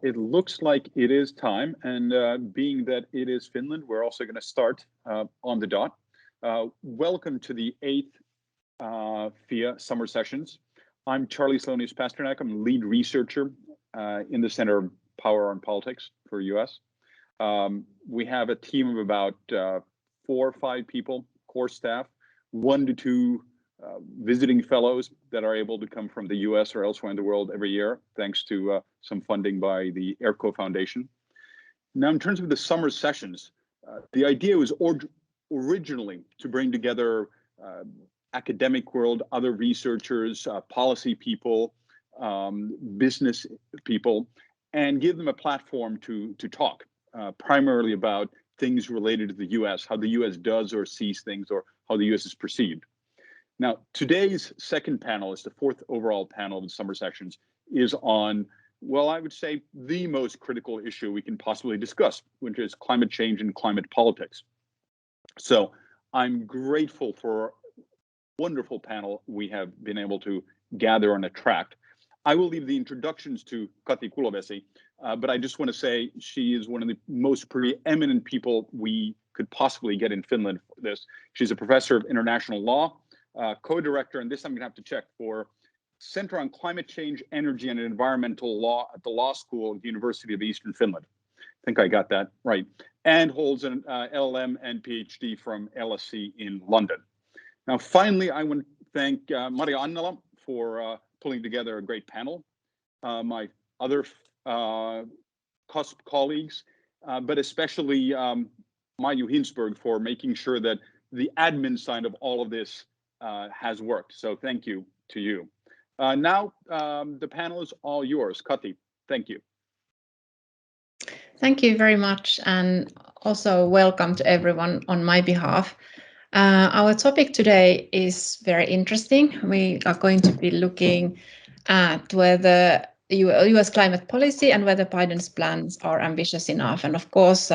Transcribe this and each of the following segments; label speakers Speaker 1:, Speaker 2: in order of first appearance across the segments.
Speaker 1: Well, it looks like it is time, and being that it is Finland, we're also going to start on the dot. Welcome to the 8th FIA Summer Sessions. I'm Charlie Slonius Pasternak. I'm lead researcher in the Center of Power and Politics for US. We have a team of about 4 or 5 people, core staff, 1 to 2 visiting fellows that are able to come from the US or elsewhere in the world every year, thanks to some funding by the ERCO Foundation. Now, in terms of the summer sessions, the idea was originally to bring together academic world, other researchers, policy people, business people, and give them a platform to talk primarily about things related to the US, how the US does or sees things, or how the US is perceived. Now, today's second panel is the 4th overall panel of the summer sessions, is on, well, I would say the most critical issue we can possibly discuss, which is climate change and climate politics. So I'm grateful for a wonderful panel we have been able to gather and attract. I will leave the introductions to Kati Kulovesi, but I just want to say she is one of the most preeminent people we could possibly get in Finland for this. She's a professor of international law, co-director, and this I'm going to have to check, for Center on Climate Change, Energy and Environmental Law at the Law School at the University of Eastern Finland. I think I got that right. And holds an LLM and PhD from LSE in London. Now, finally, I want to thank Maria Annala for pulling together a great panel. My other CUSP colleagues, but especially Maiju Hinsberg for making sure that the admin side of all of this has worked. So thank you to you. Now, the panel is all yours. Kati, thank you.
Speaker 2: Thank you very much, and also welcome to everyone on my behalf. Our topic today is very interesting. We are going to be looking at whether US climate policy and whether Biden's plans are ambitious enough. And of course,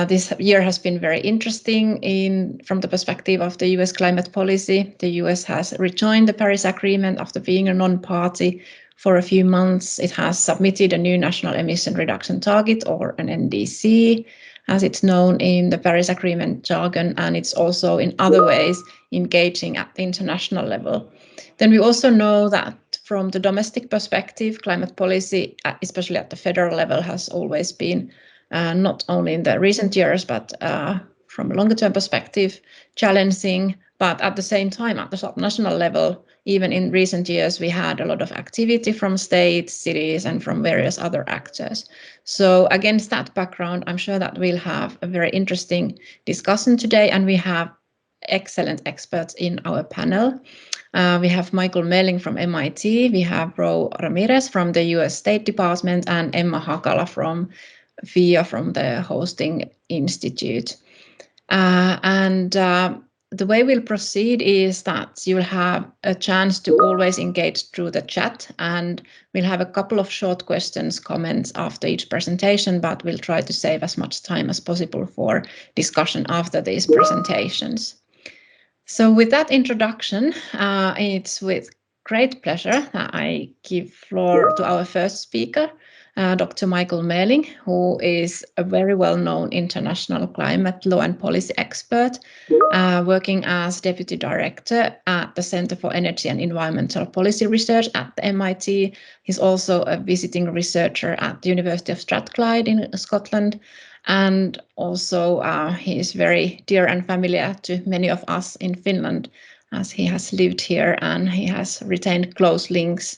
Speaker 2: this year has been very interesting from the perspective of the US climate policy. The US has rejoined the Paris Agreement after being a non-party for a few months. It has submitted a new national emission reduction target, or an NDC, as it's known in the Paris Agreement jargon, and it's also in other ways engaging at the international level. Then we also know that from the domestic perspective, climate policy, especially at the federal level, has always been not only in the recent years, but from a longer term perspective, challenging. But at the same time, at the subnational level, even in recent years, we had a lot of activity from states, cities, and from various other actors. So against that background, I'm sure that we'll have a very interesting discussion today, and we have excellent experts in our panel. We have Michael Melling from MIT, we have Ro Ramirez from the US State Department, and Emma Hakala from FIA, from the Hosting Institute. The way we'll proceed is that you'll have a chance to always engage through the chat, and we'll have a couple of short questions, comments after each presentation, but we'll try to save as much time as possible for discussion after these presentations. So with that introduction, it's with great pleasure that I give floor to our first speaker, Dr. Michael Melling, who is a very well-known international climate law and policy expert, working as Deputy Director at the Center for Energy and Environmental Policy Research at the MIT. He's also a visiting researcher at the University of Strathclyde in Scotland, and also he is very dear and familiar to many of us in Finland, as he has lived here and he has retained close links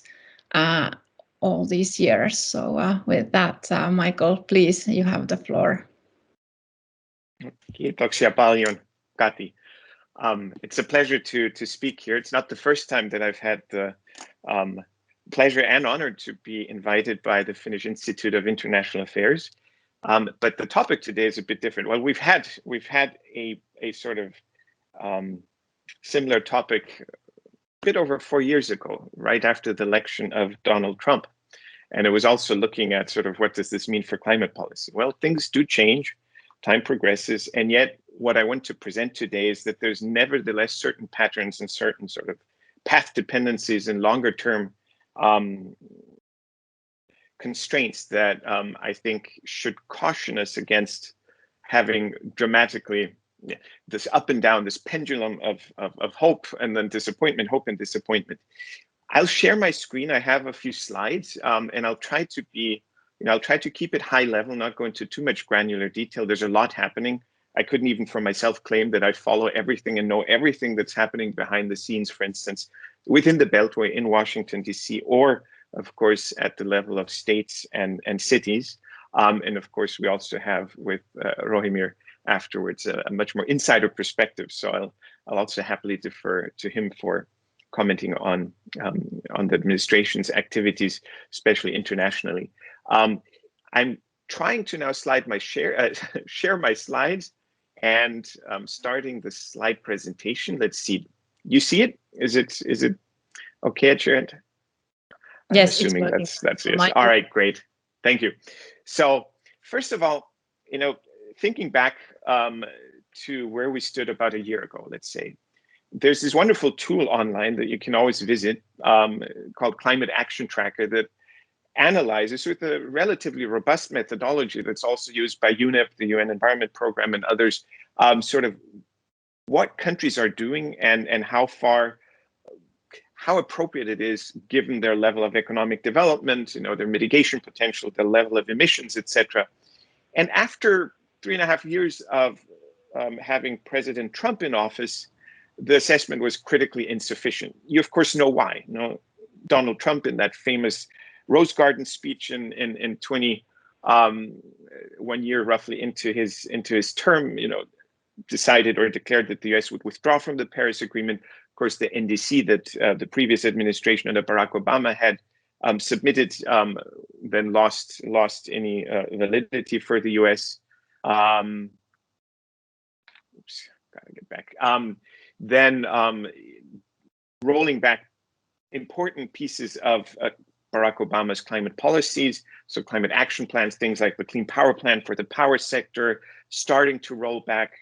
Speaker 2: all these years. So with that, Michael, please, you have the floor.
Speaker 3: Kiitoksia paljon, Kati. It's a pleasure to speak here. It's not the first time that I've had the pleasure and honor to be invited by the Finnish Institute of International Affairs. But the topic today is a bit different. Well, we've had a sort of similar topic a bit over 4 years ago, right after the election of Donald Trump. And it was also looking at sort of what does this mean for climate policy? Well, things do change, time progresses, and yet what I want to present today is that there's nevertheless certain patterns and certain sort of path dependencies and longer term constraints that I think should caution us against having dramatically this up and down, this pendulum of hope and then disappointment, hope and disappointment. I'll share my screen. I have a few slides, and I'll try to be, I'll try to keep it high level, not go into too much granular detail. There's a lot happening. I couldn't even for myself claim that I follow everything and know everything that's happening behind the scenes, for instance, within the Beltway in Washington, D.C., or of course, at the level of states and cities. And of course, we also have with Rohimir afterwards a much more insider perspective. So I'll also happily defer to him for commenting on the administration's activities, especially internationally. I'm trying to now share my slides, and starting the slide presentation. Let's see. You see it? Is it okay at your end?
Speaker 2: Yes,
Speaker 3: I'm assuming that's yes. All right, great. Thank you. So first of all, thinking back to where we stood about a year ago, let's say, there's this wonderful tool online that you can always visit called Climate Action Tracker that analyzes with a relatively robust methodology that's also used by UNEP, the UN Environment Programme, and others, sort of what countries are doing and how appropriate it is given their level of economic development, their mitigation potential, their level of emissions, etc. And after 3.5 years of having President Trump in office, the assessment was critically insufficient. You of course know why. Donald Trump, in that famous Rose Garden speech in 1 year roughly into his term, decided or declared that the US would withdraw from the Paris Agreement. Of course, the NDC that the previous administration under Barack Obama had submitted then lost any validity for the US. Oops, gotta get back. Then rolling back important pieces of Barack Obama's climate policies, so climate action plans, things like the Clean Power Plan for the power sector, starting to roll back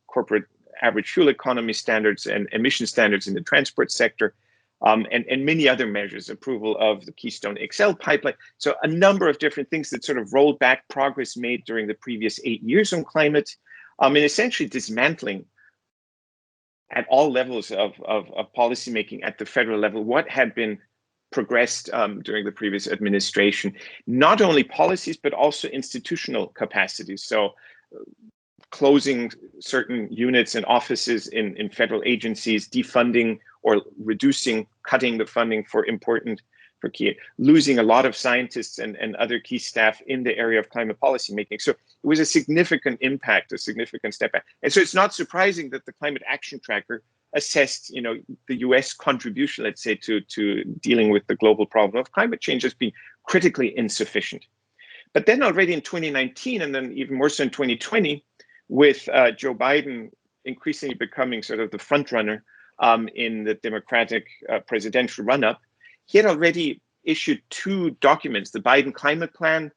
Speaker 3: corporate average fuel economy standards and emission standards in the transport sector, and many other measures, approval of the Keystone XL pipeline. So a number of different things that sort of rolled back progress made during the previous 8 years on climate, and essentially dismantling at all levels of policymaking at the federal level what had been progressed during the previous administration, not only policies, but also institutional capacities. So closing certain units and offices in federal agencies, defunding or reducing, cutting the funding for key, losing a lot of scientists and other key staff in the area of climate policy making. So it was a significant impact, a significant step back. And so it's not surprising that the Climate Action Tracker assessed, the US contribution, let's say, to dealing with the global problem of climate change as being critically insufficient. But then already in 2019, and then even more so in 2020, with Joe Biden increasingly becoming sort of the front runner in the Democratic presidential run-up, he had already issued 2 documents, the Biden Climate Plan,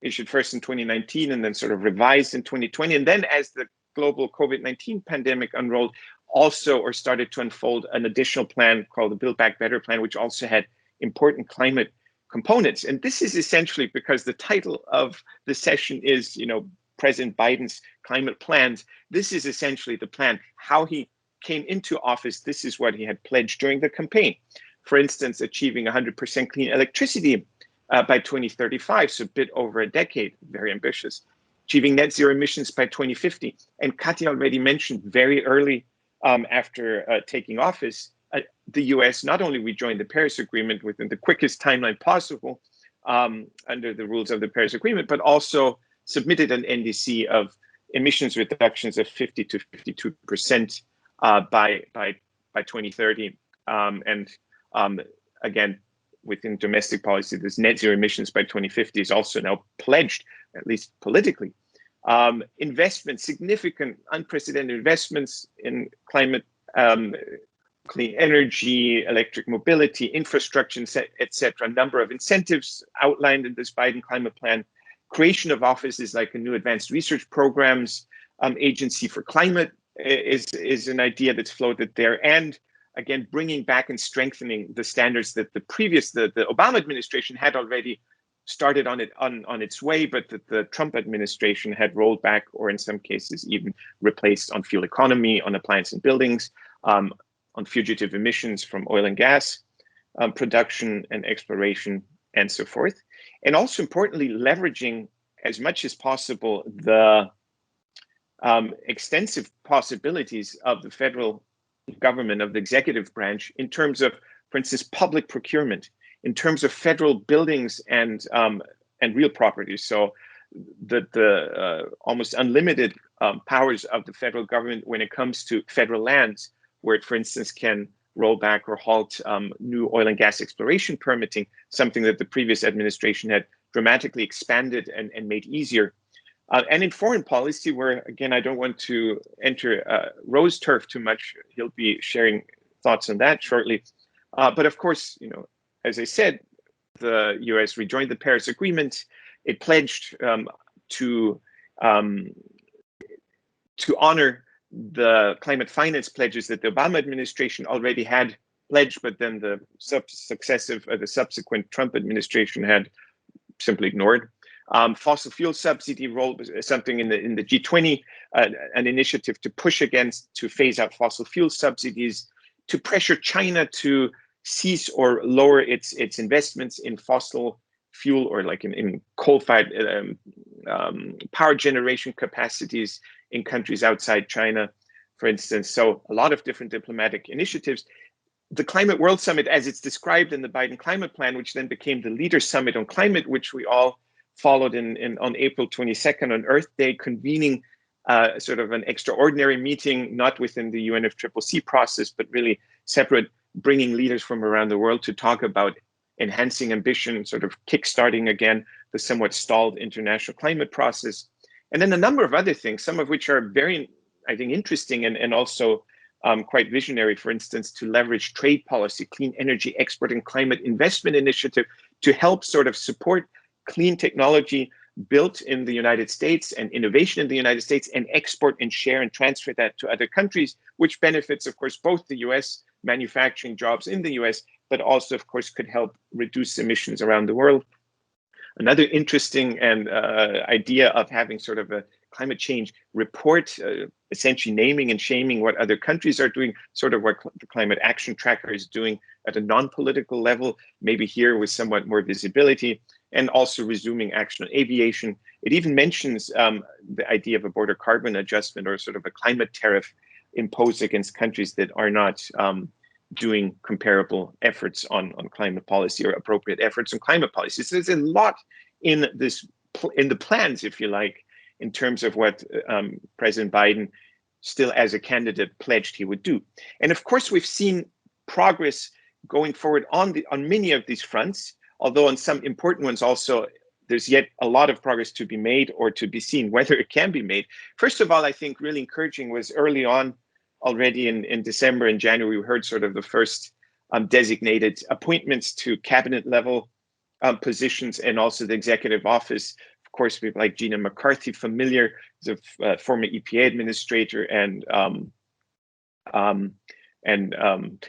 Speaker 3: issued first in 2019 and then sort of revised in 2020. And then as the global COVID-19 pandemic unrolled, also or started to unfold an additional plan called the Build Back Better plan, which also had important climate components. And this is essentially because the title of the session is, President Biden's climate plans. This is essentially the plan. How he came into office, this is what he had pledged during the campaign. For instance, achieving 100% clean electricity by 2035, so a bit over a decade, very ambitious. Achieving net zero emissions by 2050. And Katja already mentioned very early after taking office, the US not only rejoined the Paris Agreement within the quickest timeline possible under the rules of the Paris Agreement, but also submitted an NDC of emissions reductions of 50 to 52% by 2030. Again, within domestic policy, this net zero emissions by 2050 is also now pledged, at least politically. Investment, significant, unprecedented investments in climate, clean energy, electric mobility, infrastructure, et cetera. A number of incentives outlined in this Biden climate plan. Creation of offices like a new advanced research programs, agency for climate is an idea that's floated there, and again, bringing back and strengthening the standards that the Obama administration had already started on its way, but that the Trump administration had rolled back, or in some cases even replaced, on fuel economy, on appliance and buildings, on fugitive emissions from oil and gas production and exploration, and so forth. And also importantly, leveraging as much as possible the extensive possibilities of the federal government, of the executive branch, in terms of, for instance, public procurement, in terms of federal buildings and real property. So the almost unlimited powers of the federal government when it comes to federal lands, where it, for instance, can roll back or halt new oil and gas exploration permitting, something that the previous administration had dramatically expanded and made easier. And in foreign policy, where, again, I don't want to enter Rose turf too much, he'll be sharing thoughts on that shortly. But of course, you know, as I said, the US rejoined the Paris Agreement. It pledged to honor the climate finance pledges that the Obama administration already had pledged, but then the subsequent Trump administration had simply ignored. Fossil fuel subsidy role was something in the G20, an initiative to push against, to phase out fossil fuel subsidies, to pressure China to cease or lower its investments in fossil fuel, or like in coal-fired power generation capacities in countries outside China, for instance. So a lot of different diplomatic initiatives. The Climate World Summit, as it's described in the Biden Climate Plan, which then became the Leaders Summit on Climate, which we all followed on April 22nd on Earth Day, convening sort of an extraordinary meeting, not within the UNFCCC process, but really separate, bringing leaders from around the world to talk about enhancing ambition, sort of kickstarting again the somewhat stalled international climate process. And then a number of other things, some of which are very, I think, interesting and also quite visionary. For instance, to leverage trade policy, clean energy export and climate investment initiative to help sort of support clean technology built in the United States and innovation in the United States, and export and share and transfer that to other countries, which benefits, of course, both the US, manufacturing jobs in the US, but also, of course, could help reduce emissions around the world. Another interesting idea of having sort of a climate change report, essentially naming and shaming what other countries are doing, sort of what the Climate Action Tracker is doing at a non-political level, maybe here with somewhat more visibility, and also resuming action on aviation. It even mentions the idea of a border carbon adjustment, or sort of a climate tariff imposed against countries that are not doing comparable efforts on climate policy, or appropriate efforts on climate policy. So there's a lot in the plans, if you like, in terms of what President Biden, still as a candidate, pledged he would do. And of course, we've seen progress going forward on many of these fronts, although on some important ones also, there's yet a lot of progress to be made, or to be seen whether it can be made. First of all, I think really encouraging was early on, already in December and January, we heard sort of the first designated appointments to cabinet level positions, and also the executive office. Of course, people like Gina McCarthy, familiar, the former EPA administrator, and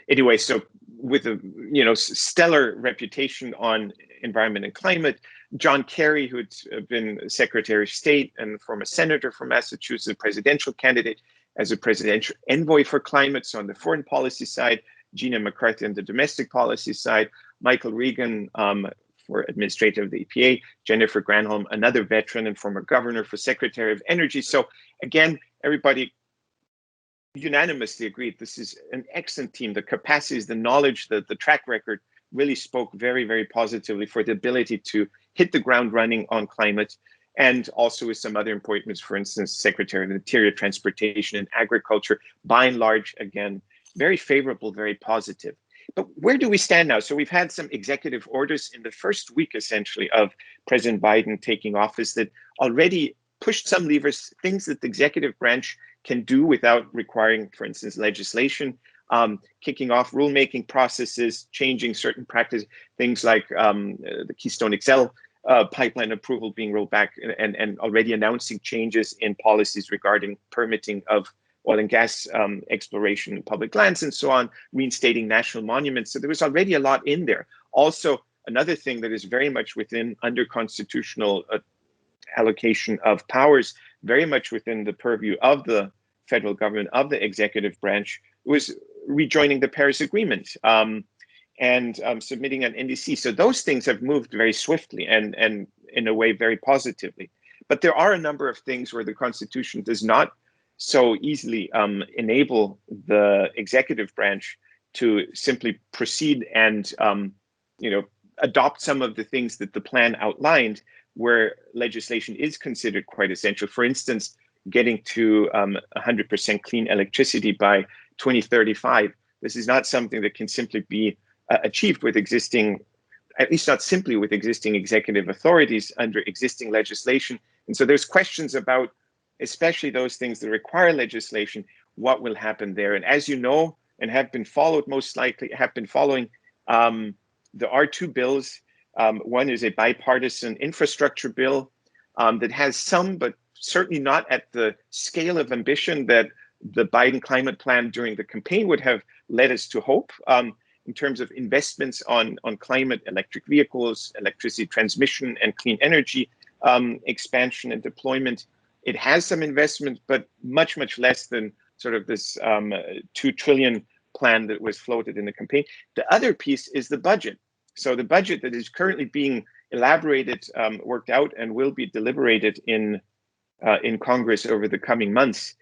Speaker 3: anyway, so with a stellar reputation on environment and climate. John Kerry, who'd been Secretary of State and former senator from Massachusetts, a presidential candidate as a presidential envoy for climate. So on the foreign policy side, Gina McCarthy on the domestic policy side, Michael Regan for administrator of the EPA, Jennifer Granholm, another veteran and former governor, for Secretary of Energy. So again, everybody unanimously agreed this is an excellent team. The capacities, the knowledge, the track record really spoke very, very positively for the ability to hit the ground running on climate, and also with some other appointments, for instance, Secretary of the Interior, Transportation and Agriculture. By and large, again, very favorable, very positive. But where do we stand now? So we've had some executive orders in the first week, essentially, of President Biden taking office that already pushed some levers, things that the executive branch can do without requiring, for instance, legislation, kicking off rulemaking processes, changing certain practice, things like the Keystone XL pipeline approval being rolled back, and already announcing changes in policies regarding permitting of oil and gas exploration, public lands, and so on, reinstating national monuments. So there was already a lot in there. Also, another thing that is very much within under constitutional allocation of powers, very much within the purview of the federal government, of the executive branch, was rejoining the Paris Agreement and submitting an NDC. So those things have moved very swiftly and in a way very positively. But there are a number of things where the Constitution does not so easily enable the executive branch to simply proceed and adopt some of the things that the plan outlined, where legislation is considered quite essential. For instance, getting to 100% clean electricity by 2035. This is not something that can simply be achieved with existing, at least not simply with existing executive authorities under existing legislation. And so there's questions about, especially those things that require legislation, what will happen there. And as you know, and have been followed, most likely have been following, there are two bills. One is a bipartisan infrastructure bill that has some, but certainly not at the scale of ambition that the Biden climate plan during the campaign would have led us to hope in terms of investments on climate, electric vehicles, electricity transmission, and clean energy expansion and deployment. It has some investment, but much, much less than sort of this $2 trillion plan that was floated in the campaign. The other piece is the budget. So the budget that is currently being elaborated, worked out, and will be deliberated in Congress over the coming months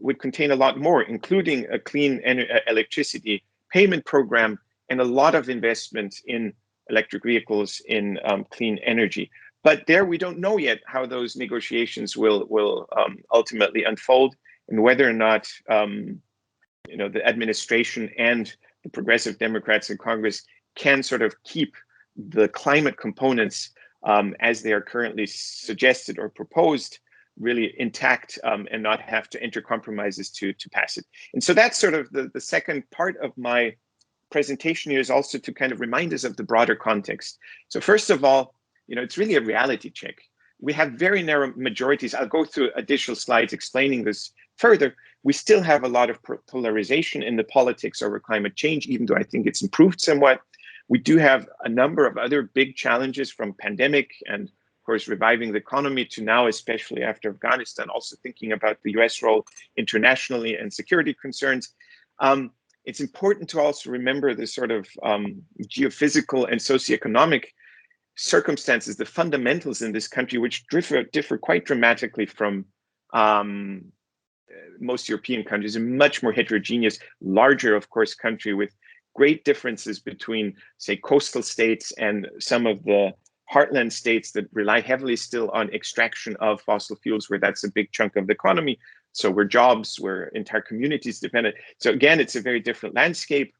Speaker 3: would contain a lot more, including a clean electricity payment program and a lot of investment in electric vehicles, in clean energy. But there, we don't know yet how those negotiations will ultimately unfold, and whether or not the administration and the progressive Democrats in Congress can sort of keep the climate components as they are currently suggested or proposed really intact and not have to enter compromises to pass it. And so that's sort of the second part of my presentation here, is also to kind of remind us of the broader context. So first of all, it's really a reality check. We have very narrow majorities. I'll go through additional slides explaining this further. We still have a lot of polarization in the politics over climate change, even though I think it's improved somewhat. We do have a number of other big challenges, from pandemic and, of course, reviving the economy, to now, especially after Afghanistan, also thinking about the US role internationally and security concerns. It's important to also remember the sort of geophysical and socioeconomic circumstances, the fundamentals in this country, which differ quite dramatically from most European countries, and much more heterogeneous, larger, of course, country with great differences between, say, coastal states and some of the heartland states that rely heavily still on extraction of fossil fuels, where that's a big chunk of the economy. So where jobs, where entire communities dependent. So again, it's a very different landscape.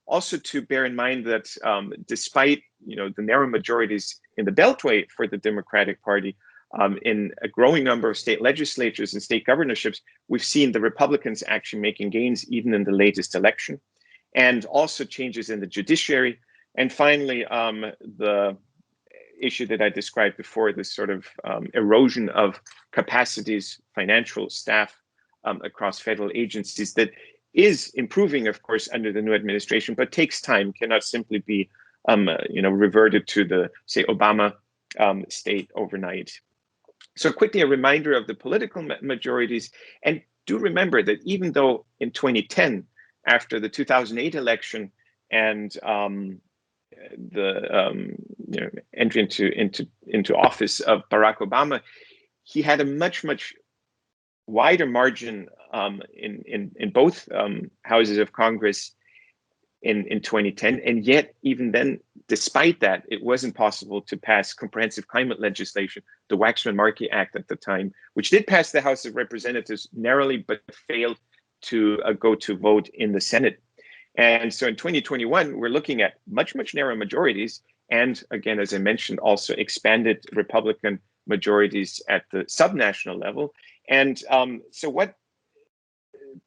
Speaker 3: Also to bear in mind that despite the narrow majorities in the Beltway for the Democratic Party, in a growing number of state legislatures and state governorships, we've seen the Republicans actually making gains even in the latest election, and also changes in the judiciary. And finally, the issue that I described before, this sort of erosion of capacities, financial, staff across federal agencies, that is improving, of course, under the new administration, but takes time, cannot simply be reverted to the, say, Obama state overnight. So quickly, a reminder of the political majorities. And do remember that even though in 2010, after the 2008 election and the entry into office of Barack Obama, he had a much wider margin in both houses of Congress in 2010, and yet even then, despite that, it wasn't possible to pass comprehensive climate legislation, the Waxman-Markey Act at the time, which did pass the House of Representatives narrowly, but failed to go to vote in the Senate. And so in 2021, we're looking at much narrower majorities, and again, as I mentioned, also expanded Republican majorities at the subnational level. And so what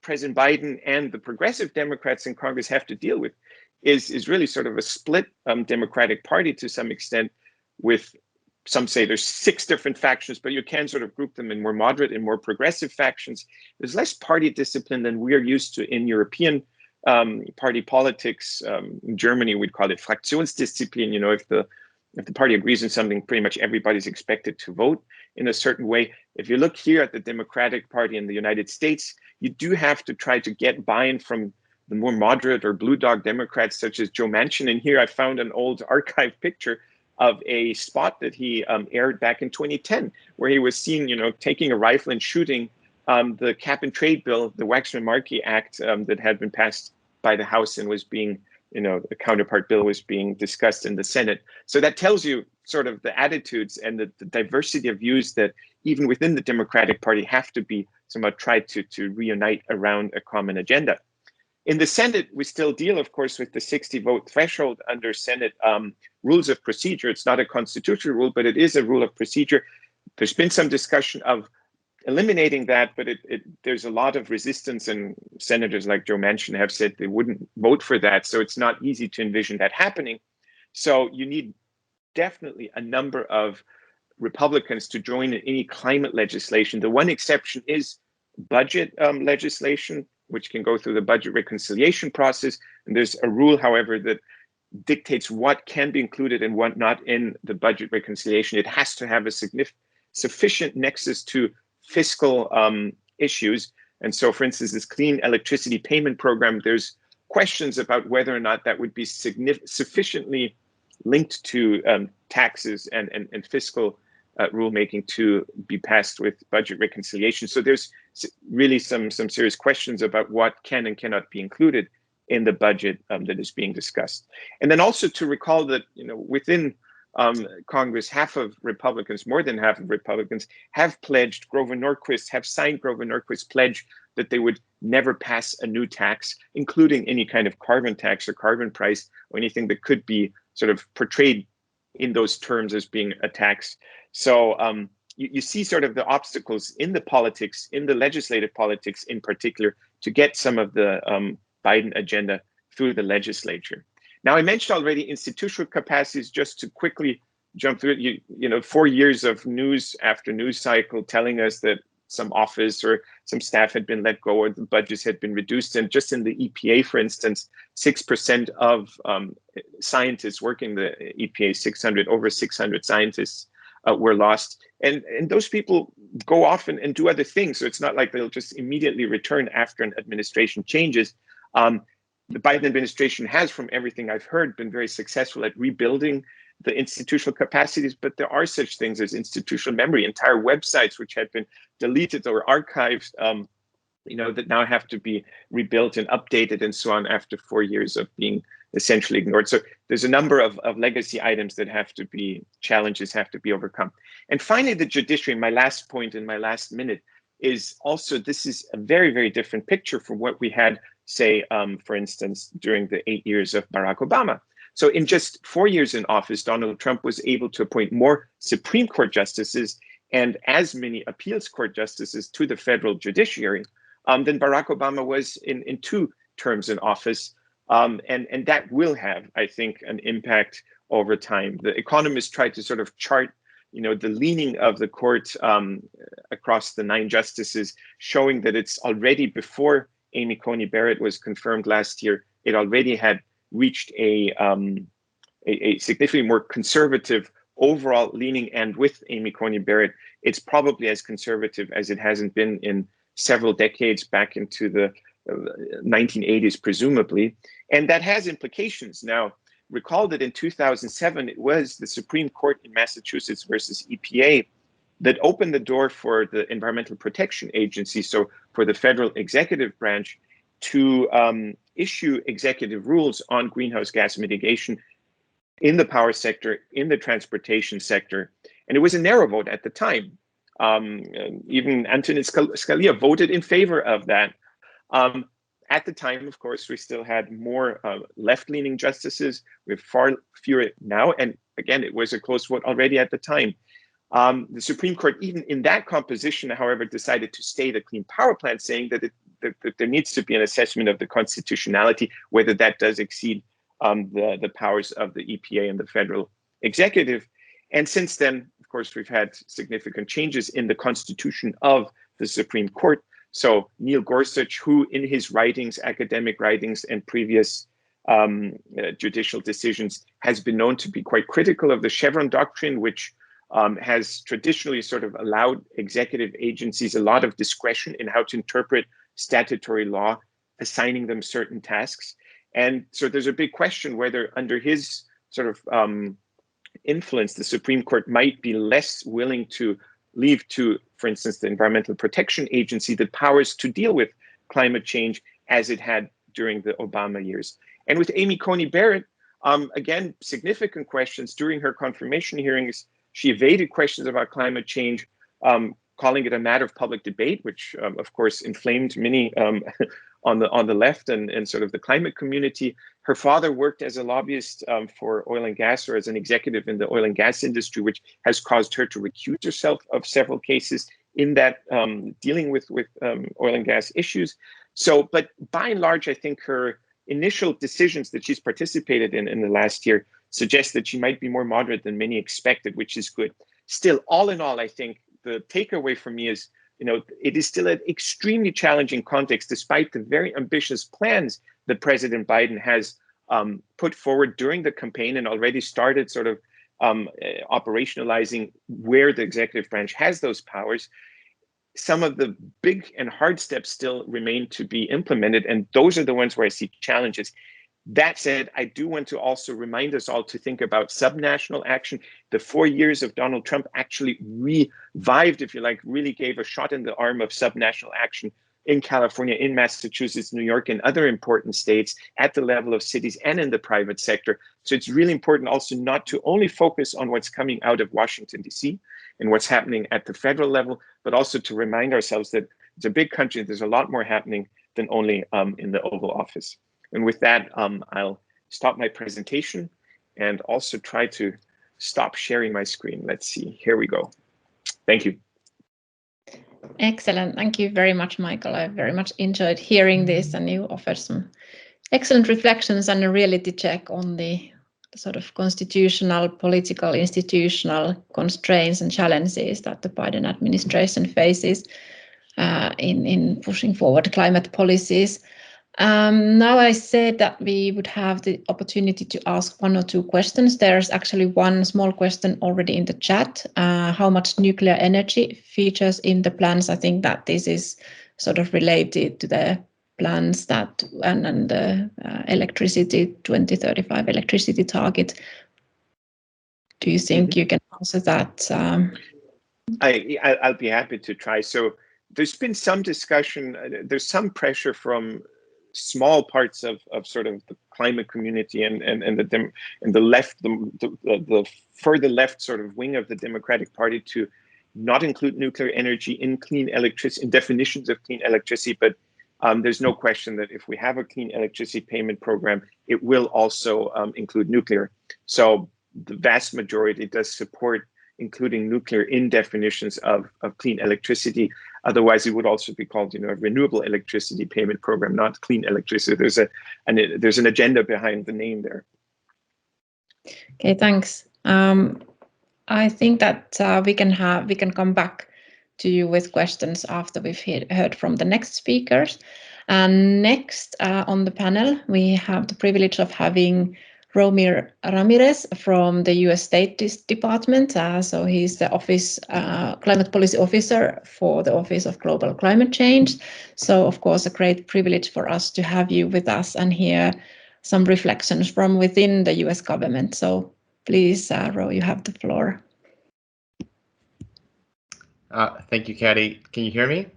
Speaker 3: President Biden and the progressive Democrats in Congress have to deal with is really sort of a split Democratic Party to some extent, with some say there's 6 different factions, but you can sort of group them in more moderate and more progressive factions. There's less party discipline than we're used to in European party politics. In Germany, we'd call it Fraktionsdisziplin. You know, if the party agrees on something, pretty much everybody's expected to vote in a certain way. If you look here at the Democratic Party in the United States, you do have to try to get buy-in from the more moderate or blue dog Democrats, such as Joe Manchin. And here I found an old archive picture of a spot that he aired back in 2010, where he was seen, you know, taking a rifle and shooting the cap and trade bill, the Waxman-Markey Act that had been passed by the House and was being, you know, the counterpart bill was being discussed in the Senate. So that tells you sort of the attitudes and the diversity of views that even within the Democratic Party have to be somewhat tried to reunite around a common agenda. In the Senate, we still deal, of course, with the 60-vote threshold under Senate rules of procedure. It's not a constitutional rule, but it is a rule of procedure. There's been some discussion of eliminating that, but there's a lot of resistance, and senators like Joe Manchin have said they wouldn't vote for that. So it's not easy to envision that happening. So you need definitely a number of Republicans to join in any climate legislation. The one exception is budget legislation, which can go through the budget reconciliation process. And there's a rule, however, that dictates what can be included and what not in the budget reconciliation. It has to have a sufficient nexus to fiscal issues. And so, for instance, this clean electricity payment program, there's questions about whether or not that would be sufficiently linked to taxes and fiscal rulemaking to be passed with budget reconciliation. So there's really some serious questions about what can and cannot be included in the budget that is being discussed. And then also to recall that, you know, within Congress, half of Republicans, more than half of Republicans, have pledged, have signed Grover Norquist's pledge that they would never pass a new tax, including any kind of carbon tax or carbon price or anything that could be sort of portrayed in those terms as being a tax. So you see sort of the obstacles in the politics, in the legislative politics in particular, to get some of the Biden agenda through the legislature. Now, I mentioned already institutional capacities. Just to quickly jump through it, you know, 4 years of news after news cycle telling us that some office or some staff had been let go or the budgets had been reduced. And just in the EPA, for instance, 6% of scientists working the EPA, over 600 scientists were lost. And those people go off and do other things. So it's not like they'll just immediately return after an administration changes. The Biden administration has, from everything I've heard, been very successful at rebuilding the institutional capacities, but there are such things as institutional memory, entire websites which had been deleted or archived, you know, that now have to be rebuilt and updated and so on after 4 years of being essentially ignored. So there's a number of legacy items that challenges have to be overcome. And finally, the judiciary, my last point in my last minute, is also, this is a very, very different picture from what we had, say, for instance, during the 8 years of Barack Obama. So in just 4 years in office, Donald Trump was able to appoint more Supreme Court justices and as many appeals court justices to the federal judiciary than Barack Obama was in 2 terms in office. And that will have, I think, an impact over time. The Economist tried to sort of chart, you know, the leaning of the court across the 9 justices, showing that it's already, before Amy Coney Barrett was confirmed last year, it already had reached a significantly more conservative overall leaning. And with Amy Coney Barrett, it's probably as conservative as it hasn't been in several decades, back into the 1980s, presumably. And that has implications. Now, recall that in 2007, it was the Supreme Court in Massachusetts versus EPA that opened the door for the Environmental Protection Agency, so for the federal executive branch, to issue executive rules on greenhouse gas mitigation in the power sector, in the transportation sector. And it was a narrow vote at the time. Even Antonin Scalia voted in favor of that. At the time, of course, we still had more left-leaning justices. We have far fewer now. And again, it was a close vote already at the time. The Supreme Court, even in that composition, however, decided to stay the Clean Power Plan, saying that there needs to be an assessment of the constitutionality, whether that does exceed the powers of the EPA and the federal executive. And since then, of course, we've had significant changes in the constitution of the Supreme Court. So Neil Gorsuch, who in his writings, academic writings, and previous judicial decisions has been known to be quite critical of the Chevron doctrine, which has traditionally sort of allowed executive agencies a lot of discretion in how to interpret statutory law, assigning them certain tasks. And so there's a big question whether under his sort of influence, the Supreme Court might be less willing to leave to, for instance, the Environmental Protection Agency the powers to deal with climate change as it had during the Obama years. And with Amy Coney Barrett, again, significant questions during her confirmation hearings. She evaded questions about climate change, calling it a matter of public debate, which of course inflamed many on the left and sort of the climate community. Her father worked as a lobbyist for oil and gas, or as an executive in the oil and gas industry, which has caused her to recuse herself of several cases in that dealing with oil and gas issues. So, but by and large, I think her initial decisions that she's participated in the last year suggest that she might be more moderate than many expected, which is good. Still, all in all, I think the takeaway for me is, it is still an extremely challenging context, despite the very ambitious plans that President Biden has put forward during the campaign and already started sort of operationalizing where the executive branch has those powers. Some of the big and hard steps still remain to be implemented, and those are the ones where I see challenges. That said, I do want to also remind us all to think about subnational action. The 4 years of Donald Trump actually revived, if you like, really gave a shot in the arm of subnational action in California, in Massachusetts, New York, and other important states at the level of cities and in the private sector. So it's really important also not to only focus on what's coming out of Washington, D.C. and what's happening at the federal level, but also to remind ourselves that it's a big country. There's a lot more happening than only in the Oval Office. And with that, I'll stop my presentation and also try to stop sharing my screen. Let's see, here we go. Thank you.
Speaker 2: Excellent. Thank you very much, Michael. I very much enjoyed hearing this, and you offered some excellent reflections and a reality check on the sort of constitutional, political, institutional constraints and challenges that the Biden administration faces in pushing forward climate policies. Now I said that we would have the opportunity to ask 1 or 2 questions. There's actually one small question already in the chat. How much nuclear energy features in the plans? I think that this is sort of related to the plans that and the electricity 2035 electricity target. Do you think you can answer that?
Speaker 3: I'll be happy to try. So there's been some discussion. There's some pressure from small parts of sort of the climate community and the left, the further left sort of wing of the Democratic Party to not include nuclear energy in clean electricity, in definitions of clean electricity. But there's no question that if we have a clean electricity payment program, it will also include nuclear. So the vast majority does support including nuclear in definitions of clean electricity. Otherwise, it would also be called, a renewable electricity payment program, not clean electricity. There's an agenda behind the name there.
Speaker 2: Okay, thanks. I think that we can come back to you with questions after we've heard from the next speakers. And next on the panel, we have the privilege of having Romir Ramirez from the U.S. State Department. So he's the climate policy officer for the Office of Global Climate Change. So of course, a great privilege for us to have you with us and hear some reflections from within the U.S. government. So please, Ro, you have the floor.
Speaker 4: Thank you, Kati. Can you hear me?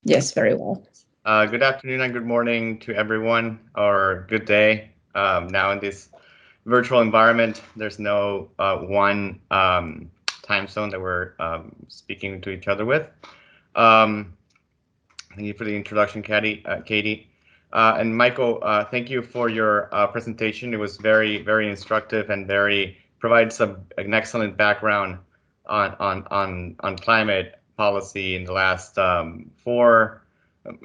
Speaker 2: Yes, very well.
Speaker 4: Good afternoon and good morning to everyone, or good day. Now in this virtual environment, there's no one time zone that we're speaking to each other with. Thank you for the introduction, Katie. And Michael, thank you for your presentation. It was very, very instructive and provides an excellent background on climate policy in the last 4,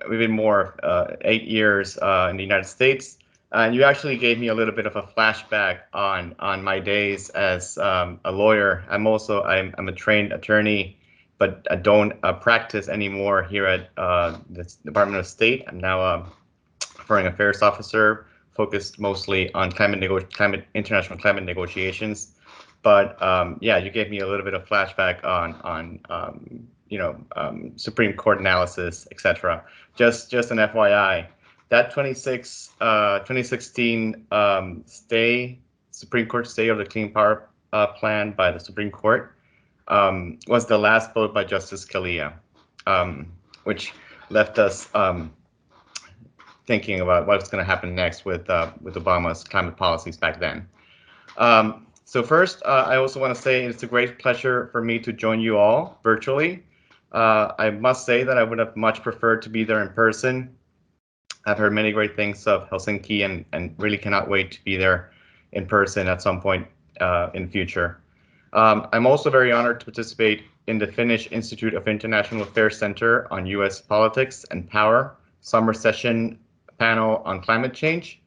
Speaker 4: maybe more, 8 years in the United States. And you actually gave me a little bit of a flashback on my days as a lawyer. I'm a trained attorney, but I don't practice anymore here at the Department of State. I'm now a foreign affairs officer, focused mostly on international climate negotiations. But yeah, you gave me a little bit of flashback on Supreme Court analysis, etc. Just an FYI, that 2016 Supreme Court stay of the Clean Power Plan by the Supreme Court was the last vote by Justice Scalia, which left us thinking about what's going to happen next with Obama's climate policies back then. So first, I also want to say it's a great pleasure for me to join you all virtually. I must say that I would have much preferred to be there in person. I've heard many great things of Helsinki and really cannot wait to be there in person at some point in the future. I'm also very honored to participate in the Finnish Institute of International Affairs Center on U.S. Politics and Power summer session panel on climate change,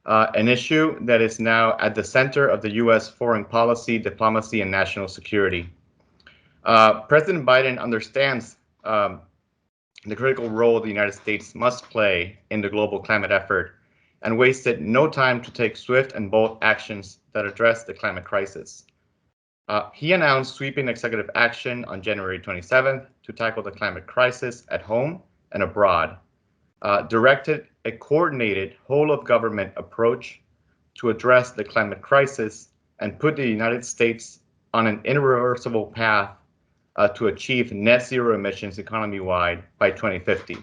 Speaker 4: an issue that is now at the center of the U.S. foreign policy, diplomacy, and national security. President Biden understands the critical role the United States must play in the global climate effort and wasted no time to take swift and bold actions that address the climate crisis. He announced sweeping executive action on January 27th to tackle the climate crisis at home and abroad, directed a coordinated whole-of-government approach to address the climate crisis and put the United States on an irreversible path to achieve net zero emissions economy-wide by 2050.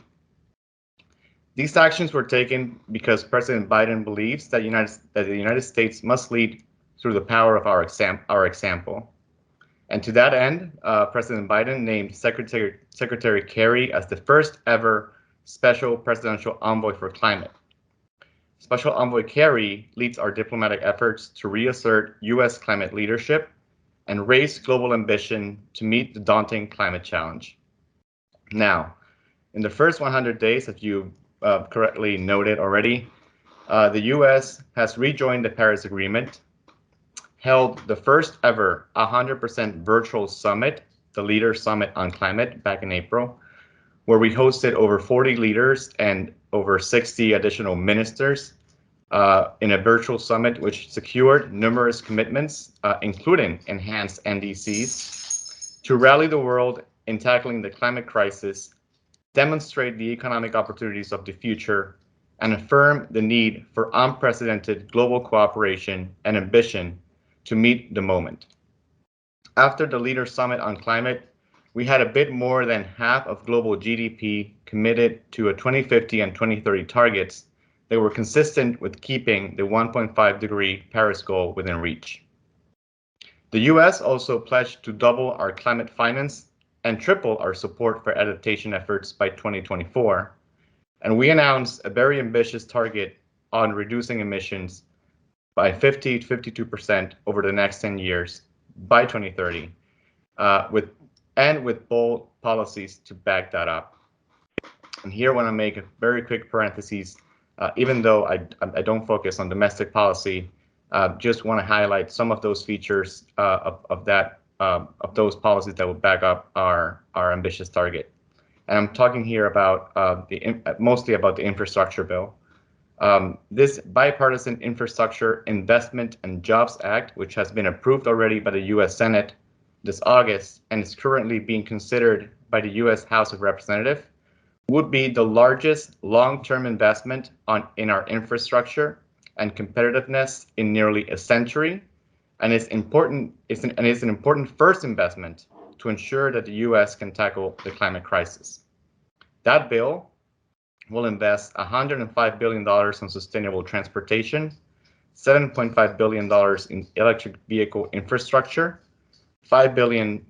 Speaker 4: These actions were taken because President Biden believes that the United States must lead through the power of our example. And to that end, President Biden named Secretary Kerry as the first ever Special Presidential Envoy for Climate. Special Envoy Kerry leads our diplomatic efforts to reassert U.S. climate leadership and raise global ambition to meet the daunting climate challenge. Now, in the first 100 days, as you correctly noted already, the U.S. has rejoined the Paris Agreement, held the first ever 100% virtual summit, the Leaders Summit on Climate, back in April, where we hosted over 40 leaders and over 60 additional ministers in a virtual summit, which secured numerous commitments, including enhanced NDCs, to rally the world in tackling the climate crisis, demonstrate the economic opportunities of the future, and affirm the need for unprecedented global cooperation and ambition to meet the moment. After the Leaders Summit on Climate, we had a bit more than half of global GDP committed to a 2050 and 2030 targets that were consistent with keeping the 1.5 degree Paris goal within reach. The US also pledged to double our climate finance and triple our support for adaptation efforts by 2024. And we announced a very ambitious target on reducing emissions by 50 to 52% over the next 10 years by 2030, with bold policies to back that up. And here I want to make a very quick parenthesis. Even though I don't focus on domestic policy, just want to highlight some of those features of those policies that will back up our ambitious target. And I'm talking here about mostly about the infrastructure bill. This bipartisan Infrastructure Investment and Jobs Act, which has been approved already by the U.S. Senate this August and is currently being considered by the U.S. House of Representatives, would be the largest long-term investment in our infrastructure and competitiveness in nearly a century, and is an important first investment to ensure that the U.S. can tackle the climate crisis. That bill will invest $105 billion on sustainable transportation, $7.5 billion in electric vehicle infrastructure, $5 billion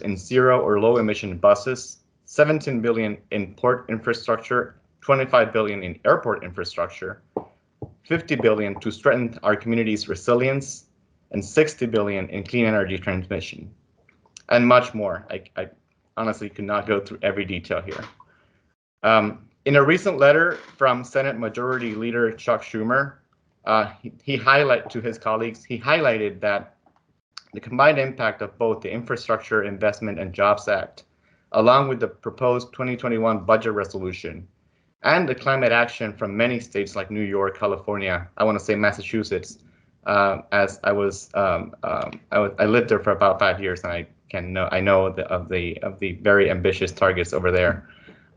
Speaker 4: in zero or low emission buses, $17 billion in port infrastructure, $25 billion in airport infrastructure, $50 billion to strengthen our community's resilience, and $60 billion in clean energy transmission, and much more. I honestly could not go through every detail here. In a recent letter from Senate Majority Leader Chuck Schumer he highlighted to his colleagues, he highlighted that the combined impact of both the Infrastructure Investment and Jobs Act, along with the proposed 2021 budget resolution, and the climate action from many states like New York, California, I want to say Massachusetts, as I lived there for about 5 years, and I know of the very ambitious targets over there,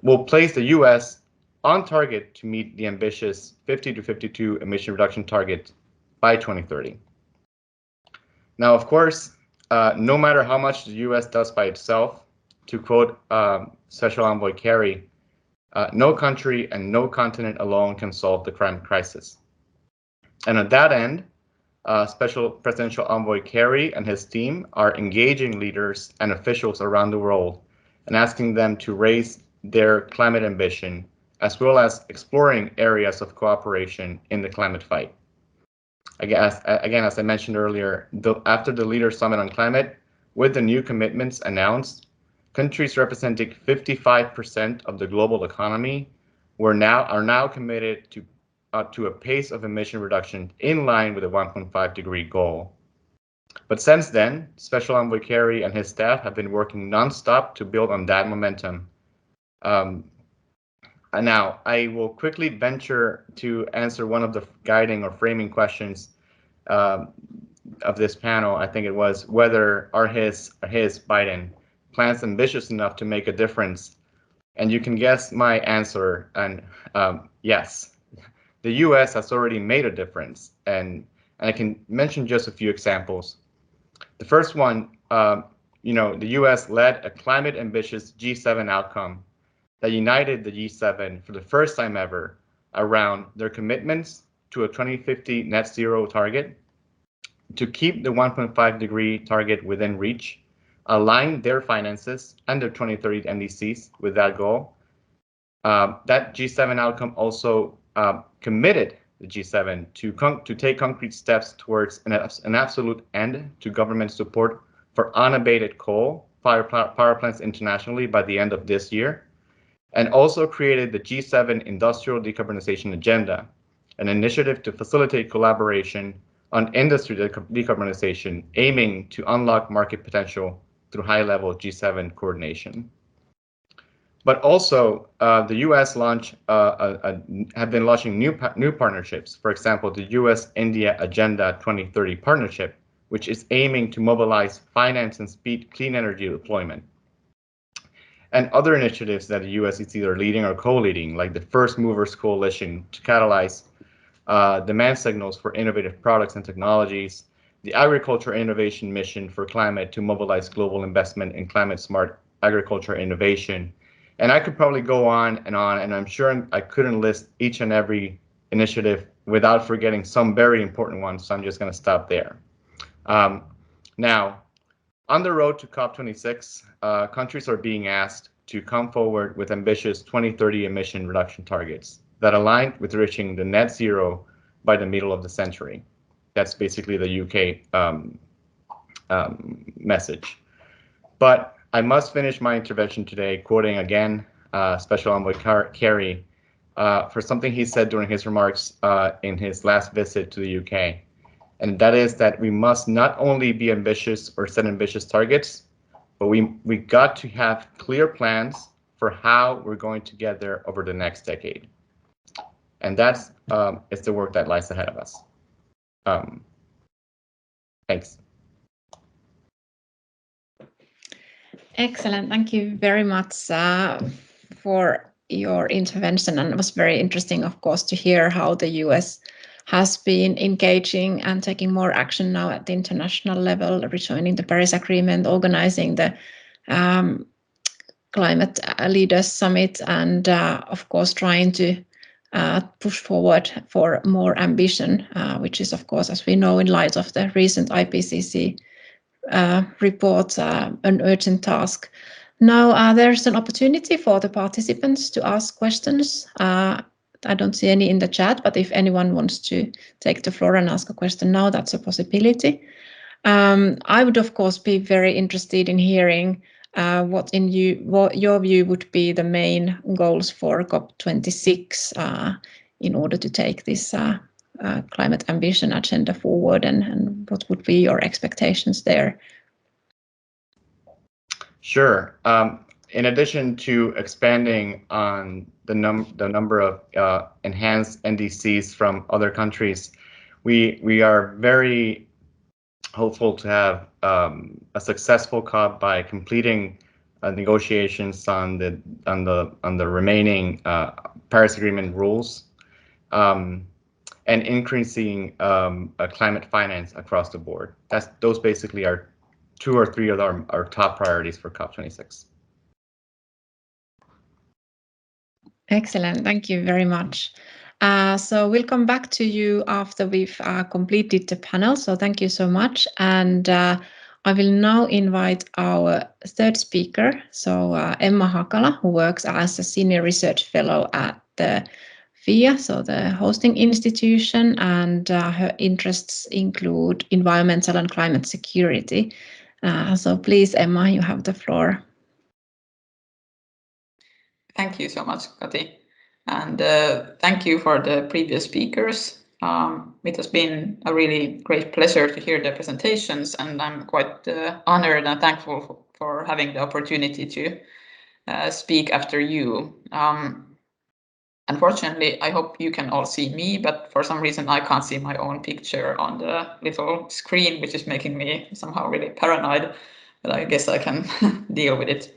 Speaker 4: will place the U.S. on target to meet the ambitious 50 to 52 emission reduction target by 2030. Now, of course, no matter how much the U.S. does by itself, to quote Special Envoy Kerry, no country and no continent alone can solve the climate crisis. And at that end, Special Presidential Envoy Kerry and his team are engaging leaders and officials around the world and asking them to raise their climate ambition, as well as exploring areas of cooperation in the climate fight. Again, as I mentioned earlier, after the Leaders Summit on Climate, with the new commitments announced, countries representing 55% of the global economy are now committed to a pace of emission reduction in line with the 1.5 degree goal. But since then, Special Envoy Kerry and his staff have been working nonstop to build on that momentum. And now I will quickly venture to answer one of the guiding or framing questions of this panel. I think it was whether are his Biden plans ambitious enough to make a difference? And you can guess my answer. And yes, the U.S. has already made a difference. And I can mention just a few examples. The first one, the U.S. led a climate ambitious G7 outcome that united the G7 for the first time ever around their commitments to a 2050 net zero target, to keep the 1.5 degree target within reach, align their finances and their 2030 NDCs with that goal. That G7 outcome also committed the G7 to take concrete steps towards an absolute end to government support for unabated coal power plants internationally by the end of this year, and also created the G7 Industrial Decarbonization Agenda, an initiative to facilitate collaboration on industry decarbonization, aiming to unlock market potential through high-level G7 coordination. But also, the U.S. have been launching new partnerships. For example, the U.S.-India Agenda 2030 partnership, which is aiming to mobilize finance and speed clean energy deployment. And other initiatives that the U.S. is either leading or co-leading, like the First Movers Coalition to catalyze demand signals for innovative products and technologies, the Agriculture Innovation Mission for Climate to mobilize global investment in climate-smart agriculture innovation. And I could probably go on, and I'm sure I couldn't list each and every initiative without forgetting some very important ones, so I'm just going to stop there. Now, on the road to COP26, countries are being asked to come forward with ambitious 2030 emission reduction targets that align with reaching the net zero by the middle of the century. That's basically the UK message. But I must finish my intervention today quoting again Special Envoy Kerry for something he said during his remarks in his last visit to the UK. And that is that we must not only be ambitious or set ambitious targets, but we got to have clear plans for how we're going to get there over the next decade. And that's is the work that lies ahead of us. Thanks.
Speaker 2: Excellent. Thank you very much for your intervention. And it was very interesting, of course, to hear how the US has been engaging and taking more action now at the international level, rejoining the Paris Agreement, organizing the Climate Leaders Summit, and of course, trying to push forward for more ambition, which is, of course, as we know, in light of the recent IPCC report, an urgent task. Now, there's an opportunity for the participants to ask questions. I don't see any in the chat, but if anyone wants to take the floor and ask a question now, that's a possibility. I would, of course, be very interested in hearing what your view would be the main goals for COP26 in order to take this climate ambition agenda forward, and what would be your expectations there?
Speaker 4: Sure. In addition to expanding on the number of enhanced NDCs from other countries, we are very hopeful to have a successful COP by completing negotiations on the remaining Paris Agreement rules, and increasing climate finance across the board. Those basically are 2 or 3 of our top priorities for COP26.
Speaker 2: Excellent, thank you very much. So we'll come back to you after we've completed the panel, so thank you so much. And I will now invite our third speaker, so Emma Hakala, who works as a Senior Research Fellow at the FIA, so the hosting institution, and her interests include environmental and climate security. So please, Emma, you have the floor.
Speaker 5: Thank you so much, Kati. And thank you for the previous speakers. It has been a really great pleasure to hear the presentations, and I'm quite honored and thankful for having the opportunity to speak after you. Unfortunately, I hope you can all see me, but for some reason I can't see my own picture on the little screen, which is making me somehow really paranoid, but I guess I can deal with it.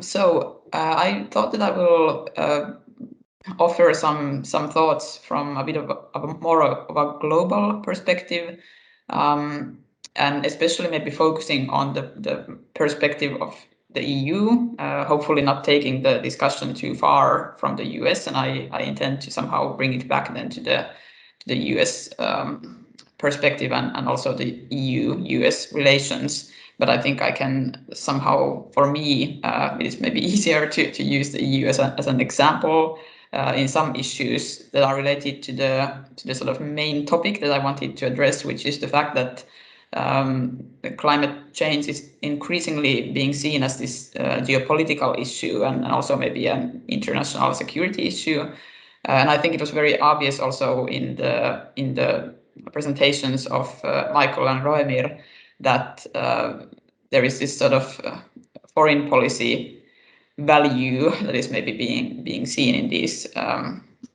Speaker 5: So I thought that I will offer some thoughts from a bit of a more of a global perspective, and especially maybe focusing on the perspective of the EU, hopefully not taking the discussion too far from the US, and I intend to somehow bring it back then to the US perspective and also the EU-US relations. But I think I can somehow, for me, it is maybe easier to use the EU as an example in some issues that are related to the sort of main topic that I wanted to address, which is the fact that the climate change is increasingly being seen as this geopolitical issue and also maybe an international security issue. And I think it was very obvious also in the presentations of Michael and Roemir that there is this sort of foreign policy value that is maybe being seen in these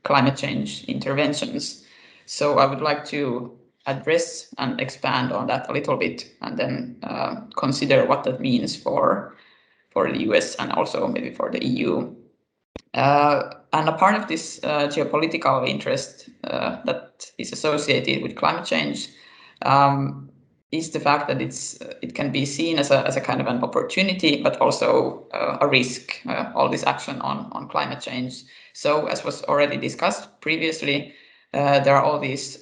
Speaker 5: climate change interventions. So I would like to address and expand on that a little bit, and then consider what that means for the US and also maybe for the EU. And a part of this geopolitical interest that is associated with climate change is the fact that it can be seen as a kind of an opportunity, but also a risk, all this action on climate change. So as was already discussed previously, there are all these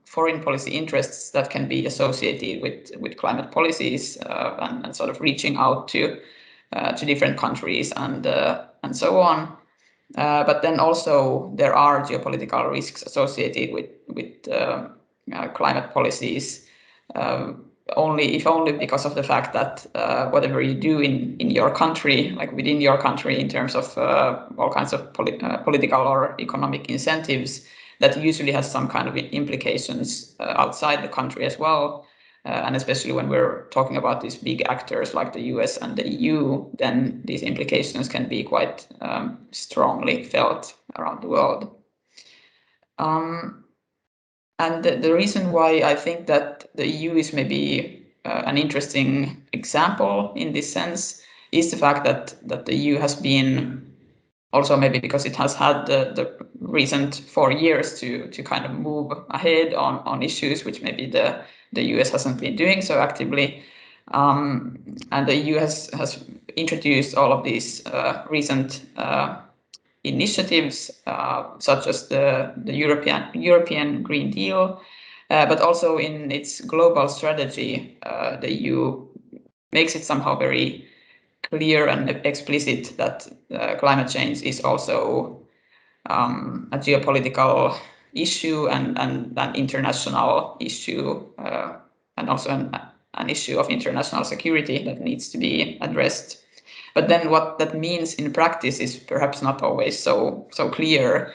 Speaker 5: foreign policy interests that can be associated with climate policies and sort of reaching out to different countries and so on. But then also there are geopolitical risks associated with climate policies, only because of the fact that whatever you do in your country, like within your country, in terms of all kinds of political or economic incentives, that usually has some kind of implications outside the country as well. And especially when we're talking about these big actors like the US and the EU, then these implications can be quite strongly felt around the world. And the reason why I think that the EU is maybe an interesting example in this sense is the fact that the EU has been, also maybe because it has had the recent 4 years to kind of move ahead on issues which maybe the US hasn't been doing so actively. And the EU has introduced all of these recent initiatives, such as the European Green Deal, but also in its global strategy, the EU makes it somehow very clear and explicit that climate change is also a geopolitical issue and an international issue, and also an issue of international security that needs to be addressed. But then what that means in practice is perhaps not always so clear.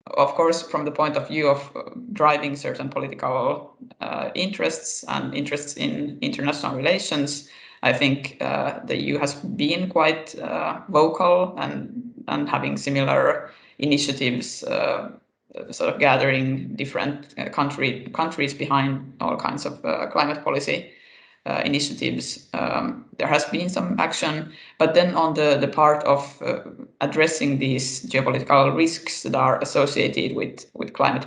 Speaker 5: of course, from the point of view of driving certain political interests and interests in international relations, I think the EU has been quite vocal and having similar initiatives, sort of gathering different countries behind all kinds of climate policy initiatives. There has been some action, but then on the part of addressing these geopolitical risks that are associated with climate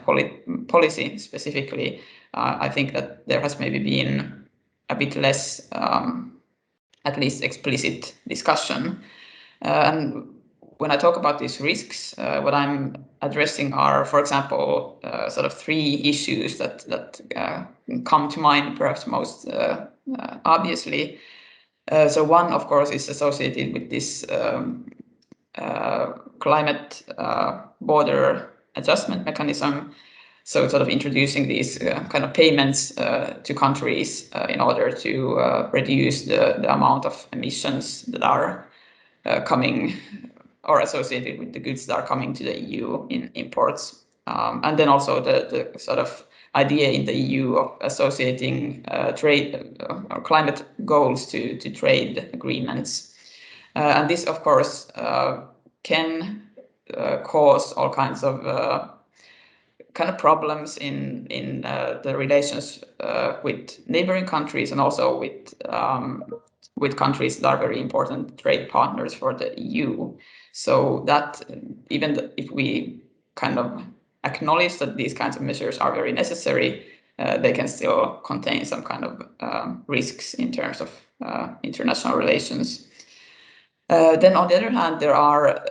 Speaker 5: policy specifically, I think that there has maybe been a bit less, at least explicit discussion. And when I talk about these risks, what I'm addressing are, for example, sort of three issues that come to mind perhaps most obviously. So one, of course, is associated with this climate border adjustment mechanism. So sort of introducing these kind of payments to countries in order to reduce the amount of emissions that are coming or associated with the goods that are coming to the EU in imports. And then also the sort of idea in the EU of associating trade or climate goals to trade agreements. And this, of course, can cause all kinds of kind of problems in the relations with neighboring countries and also with countries that are very important trade partners for the EU. So that even if we kind of acknowledge that these kinds of measures are very necessary, they can still contain some kind of risks in terms of international relations. Then on the other hand, there are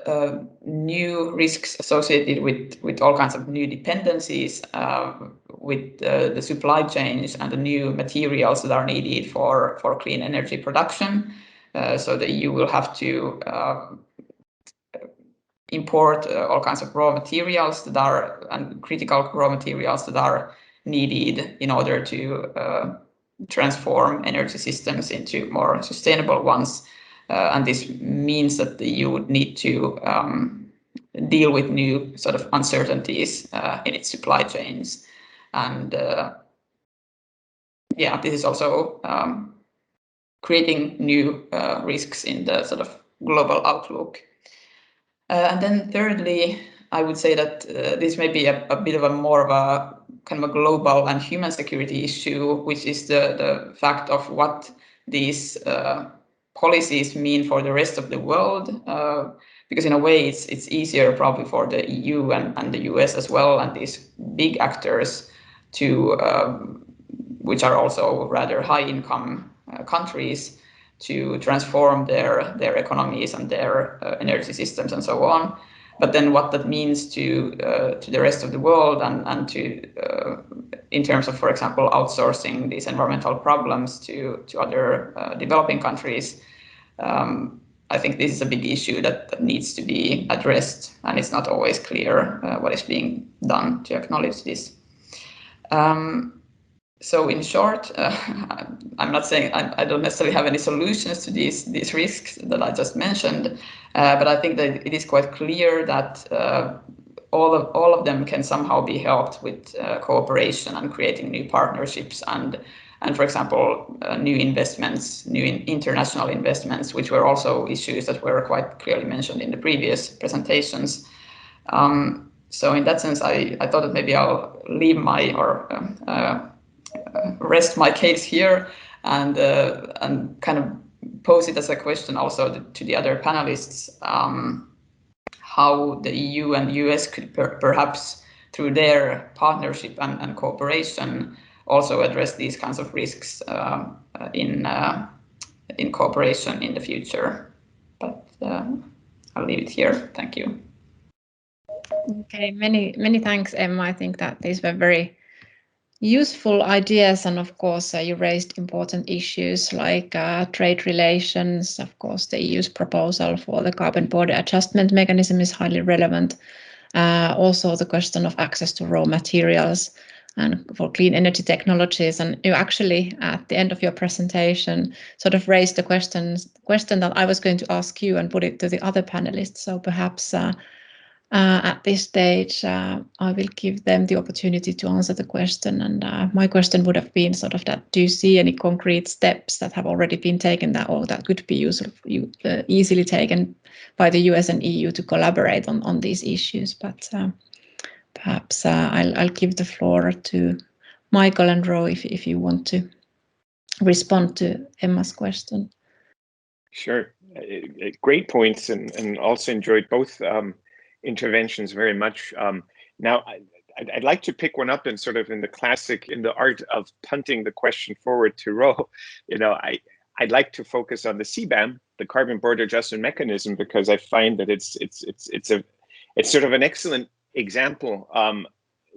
Speaker 5: new risks associated with all kinds of new dependencies with the supply chains and the new materials that are needed for clean energy production. So the EU will have to import all kinds of raw materials that are and critical raw materials that are needed in order to transform energy systems into more sustainable ones. And this means that the EU would need to deal with new sort of uncertainties in its supply chains. And yeah, this is also creating new risks in the sort of global outlook. And then thirdly, I would say that this may be a bit of a more of a kind of a global and human security issue, which is the fact of what these policies mean for the rest of the world, because in a way it's easier probably for the EU and the US as well, and these big actors to, which are also rather high income countries, to transform their economies and their energy systems and so on. But then what that means to the rest of the world and to in terms of, for example, outsourcing these environmental problems to other developing countries, I think this is a big issue that needs to be addressed, and it's not always clear what is being done to acknowledge this. So in short, I'm not saying I don't necessarily have any solutions to these risks that I just mentioned, but I think that it is quite clear that all of them can somehow be helped with cooperation and creating new partnerships and for example, new investments, new international investments, which were also issues that were quite clearly mentioned in the previous presentations. So in that sense, I thought that maybe I'll leave my rest my case here and kind of pose it as a question also to the other panelists, how the EU and US could perhaps through their partnership and cooperation also address these kinds of risks in cooperation in the future. But I'll leave it here. Thank you.
Speaker 2: Okay, many thanks, Emma. I think that these were very useful ideas, and of course you raised important issues like trade relations. Of course, the EU's proposal for the carbon border adjustment mechanism is highly relevant. Also the question of access to raw materials and for clean energy technologies. And you actually, at the end of your presentation, sort of raised the question that I was going to ask you and put it to the other panelists. So perhaps At this stage, I will give them the opportunity to answer the question. And my question would have been sort of that: do you see any concrete steps that have already been taken that could be easily taken by the US and EU to collaborate on these issues? But perhaps I'll give the floor to Michael and Ro if you want to respond to Emma's question.
Speaker 3: Sure, great points, and also enjoyed both interventions very much. Now, I'd like to pick one up and sort of in the art of punting the question forward to Ro. I'd like to focus on the CBAM, the Carbon Border Adjustment Mechanism, because I find that it's sort of an excellent example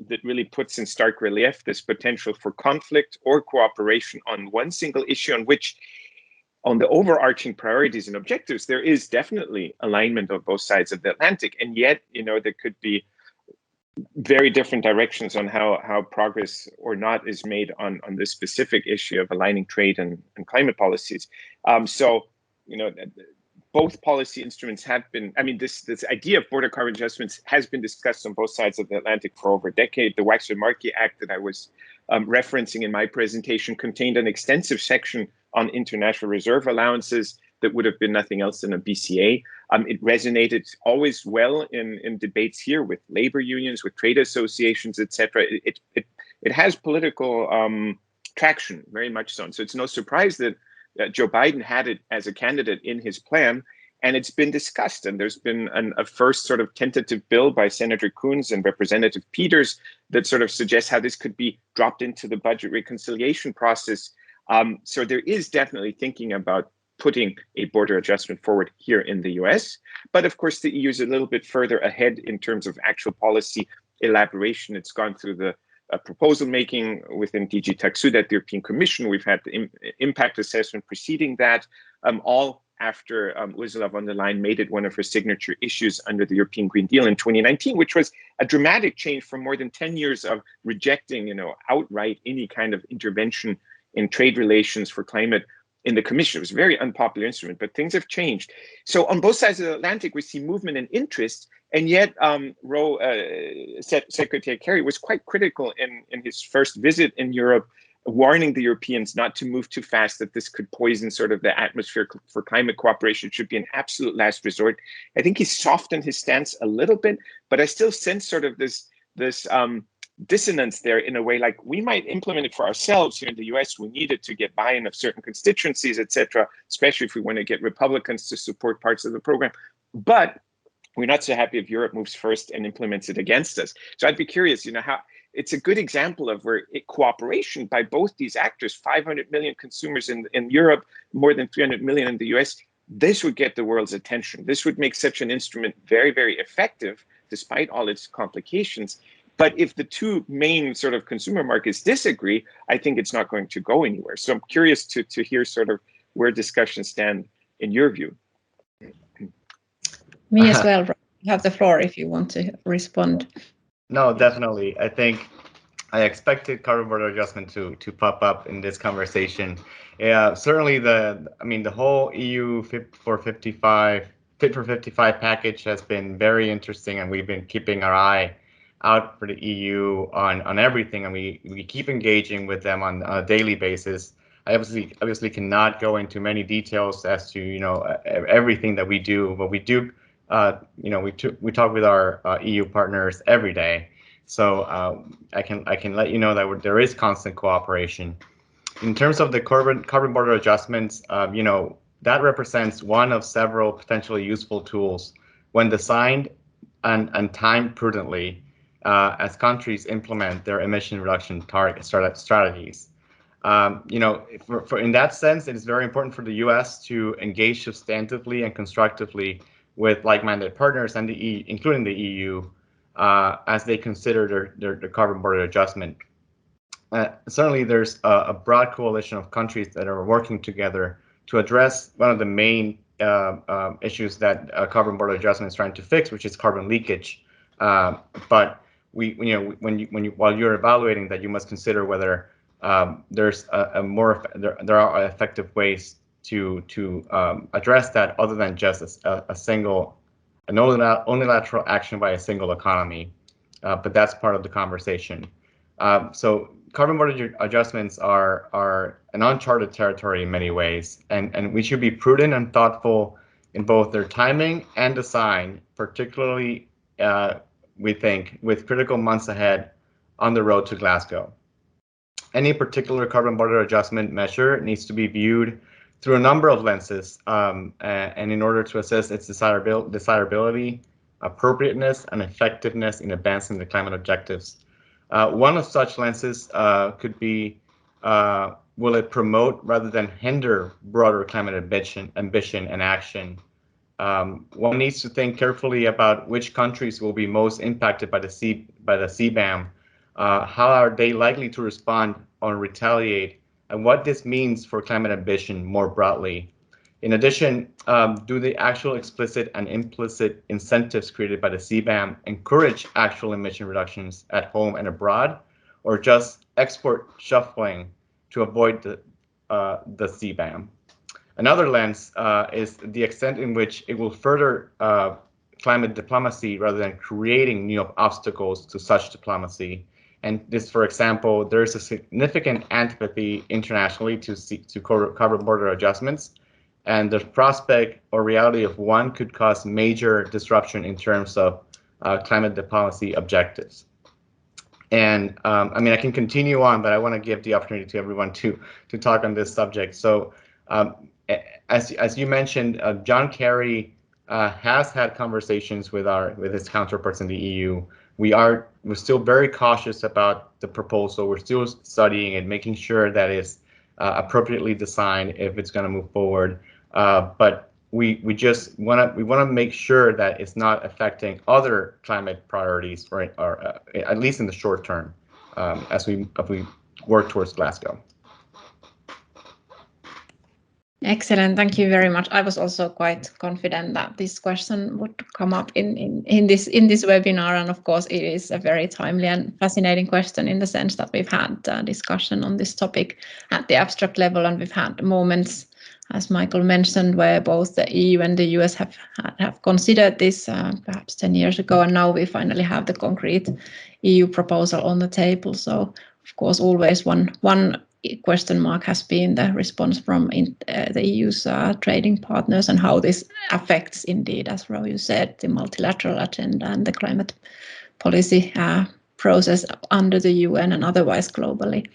Speaker 3: that really puts in stark relief this potential for conflict or cooperation on one single issue on which, on the overarching priorities and objectives, there is definitely alignment on both sides of the Atlantic. And yet, there could be very different directions on how progress or not is made on this specific issue of aligning trade and climate policies. Both policy instruments have been, this idea of border carbon adjustments has been discussed on both sides of the Atlantic for over a decade. The Waxman-Markey Act that I was referencing in my presentation contained an extensive section on international reserve allowances that would have been nothing else than a BCA. It resonated always well in debates here with labor unions, with trade associations, etc. It has political traction, very much so. And so it's no surprise that Joe Biden had it as a candidate in his plan, and it's been discussed. And there's been a first sort of tentative bill by Senator Coons and Representative Peters that sort of suggests how this could be dropped into the budget reconciliation process. So there is definitely thinking about putting a border adjustment forward here in the US. But of course, the EU is a little bit further ahead in terms of actual policy elaboration. It's gone through the proposal making within DG TAXUD at the European Commission. We've had the impact assessment preceding that, all after Ursula von der Leyen made it one of her signature issues under the European Green Deal in 2019, which was a dramatic change from more than 10 years of rejecting, outright any kind of intervention in trade relations for climate in the Commission. It was a very unpopular instrument, but things have changed. So on both sides of the Atlantic, we see movement and interest, and yet Secretary Kerry was quite critical in his first visit in Europe, warning the Europeans not to move too fast, that this could poison sort of the atmosphere for climate cooperation. It should be an absolute last resort. I think he softened his stance a little bit, but I still sense sort of this dissonance there in a way, like we might implement it for ourselves here in the US. We need it to get buy-in of certain constituencies, etc., especially if we want to get Republicans to support parts of the program. But we're not so happy if Europe moves first and implements it against us. So I'd be curious, how it's a good example of where cooperation by both these actors, 500 million consumers in Europe, more than 300 million in the US, this would get the world's attention. This would make such an instrument very, very effective, despite all its complications. But if the two main sort of consumer markets disagree, I think it's not going to go anywhere. So I'm curious to hear sort of where discussions stand in your view.
Speaker 2: Me as well. You have the floor if you want to respond.
Speaker 4: No, definitely. I think I expected carbon border adjustment to pop up in this conversation. Yeah, certainly the whole EU Fit for 55 package has been very interesting, and we've been keeping our eye out for the EU on everything, and we keep engaging with them on a daily basis. I obviously cannot go into many details as to everything that we do, but we do we talk with our EU partners every day. So I can let you know that there is constant cooperation. In terms of the carbon border adjustments, that represents one of several potentially useful tools when designed and timed prudently as countries implement their emission reduction target strategies. In that sense, it is very important for the U.S. to engage substantively and constructively with like-minded partners and including the EU as they consider their carbon border adjustment. Certainly, there's a broad coalition of countries that are working together to address one of the main issues that carbon border adjustment is trying to fix, which is carbon leakage. But while you're evaluating that, you must consider whether there are effective ways to address that other than just a single an unilateral action by a single economy, but that's part of the conversation. So carbon border adjustments are an uncharted territory in many ways, and we should be prudent and thoughtful in both their timing and design, particularly, we think, with critical months ahead on the road to Glasgow. Any particular carbon border adjustment measure needs to be viewed through a number of lenses, and in order to assess its desirability, appropriateness, and effectiveness in advancing the climate objectives. One of such lenses could be, will it promote rather than hinder broader climate ambition and action? One needs to think carefully about which countries will be most impacted by the CBAM. How are they likely to respond or retaliate, and what this means for climate ambition more broadly. In addition, do the actual explicit and implicit incentives created by the CBAM encourage actual emission reductions at home and abroad, or just export shuffling to avoid the CBAM? Another lens is the extent in which it will further climate diplomacy rather than creating new obstacles to such diplomacy. And this, for example, there's a significant antipathy internationally to carbon border adjustments, and the prospect or reality of one could cause major disruption in terms of climate diplomacy objectives. And I mean, I can continue on, but I want to give the opportunity to everyone to talk on this subject. So as you mentioned, John Kerry has had conversations with his counterparts in the EU. We're still very cautious about the proposal. We're still studying it, making sure that it's appropriately designed if it's going to move forward. But we just want to make sure that it's not affecting other climate priorities, or at least in the short term, as we work towards Glasgow.
Speaker 2: Excellent, thank you very much. I was also quite confident that this question would come up in this webinar, and of course it is a very timely and fascinating question in the sense that we've had discussion on this topic at the abstract level, and we've had moments, as Michael mentioned, where both the EU and the US have considered this perhaps 10 years ago, and now we finally have the concrete EU proposal on the table. So of course always one question mark has been the response from the EU's trading partners, and how this affects indeed, as Roju said, the multilateral agenda and the climate policy process under the UN and otherwise globally.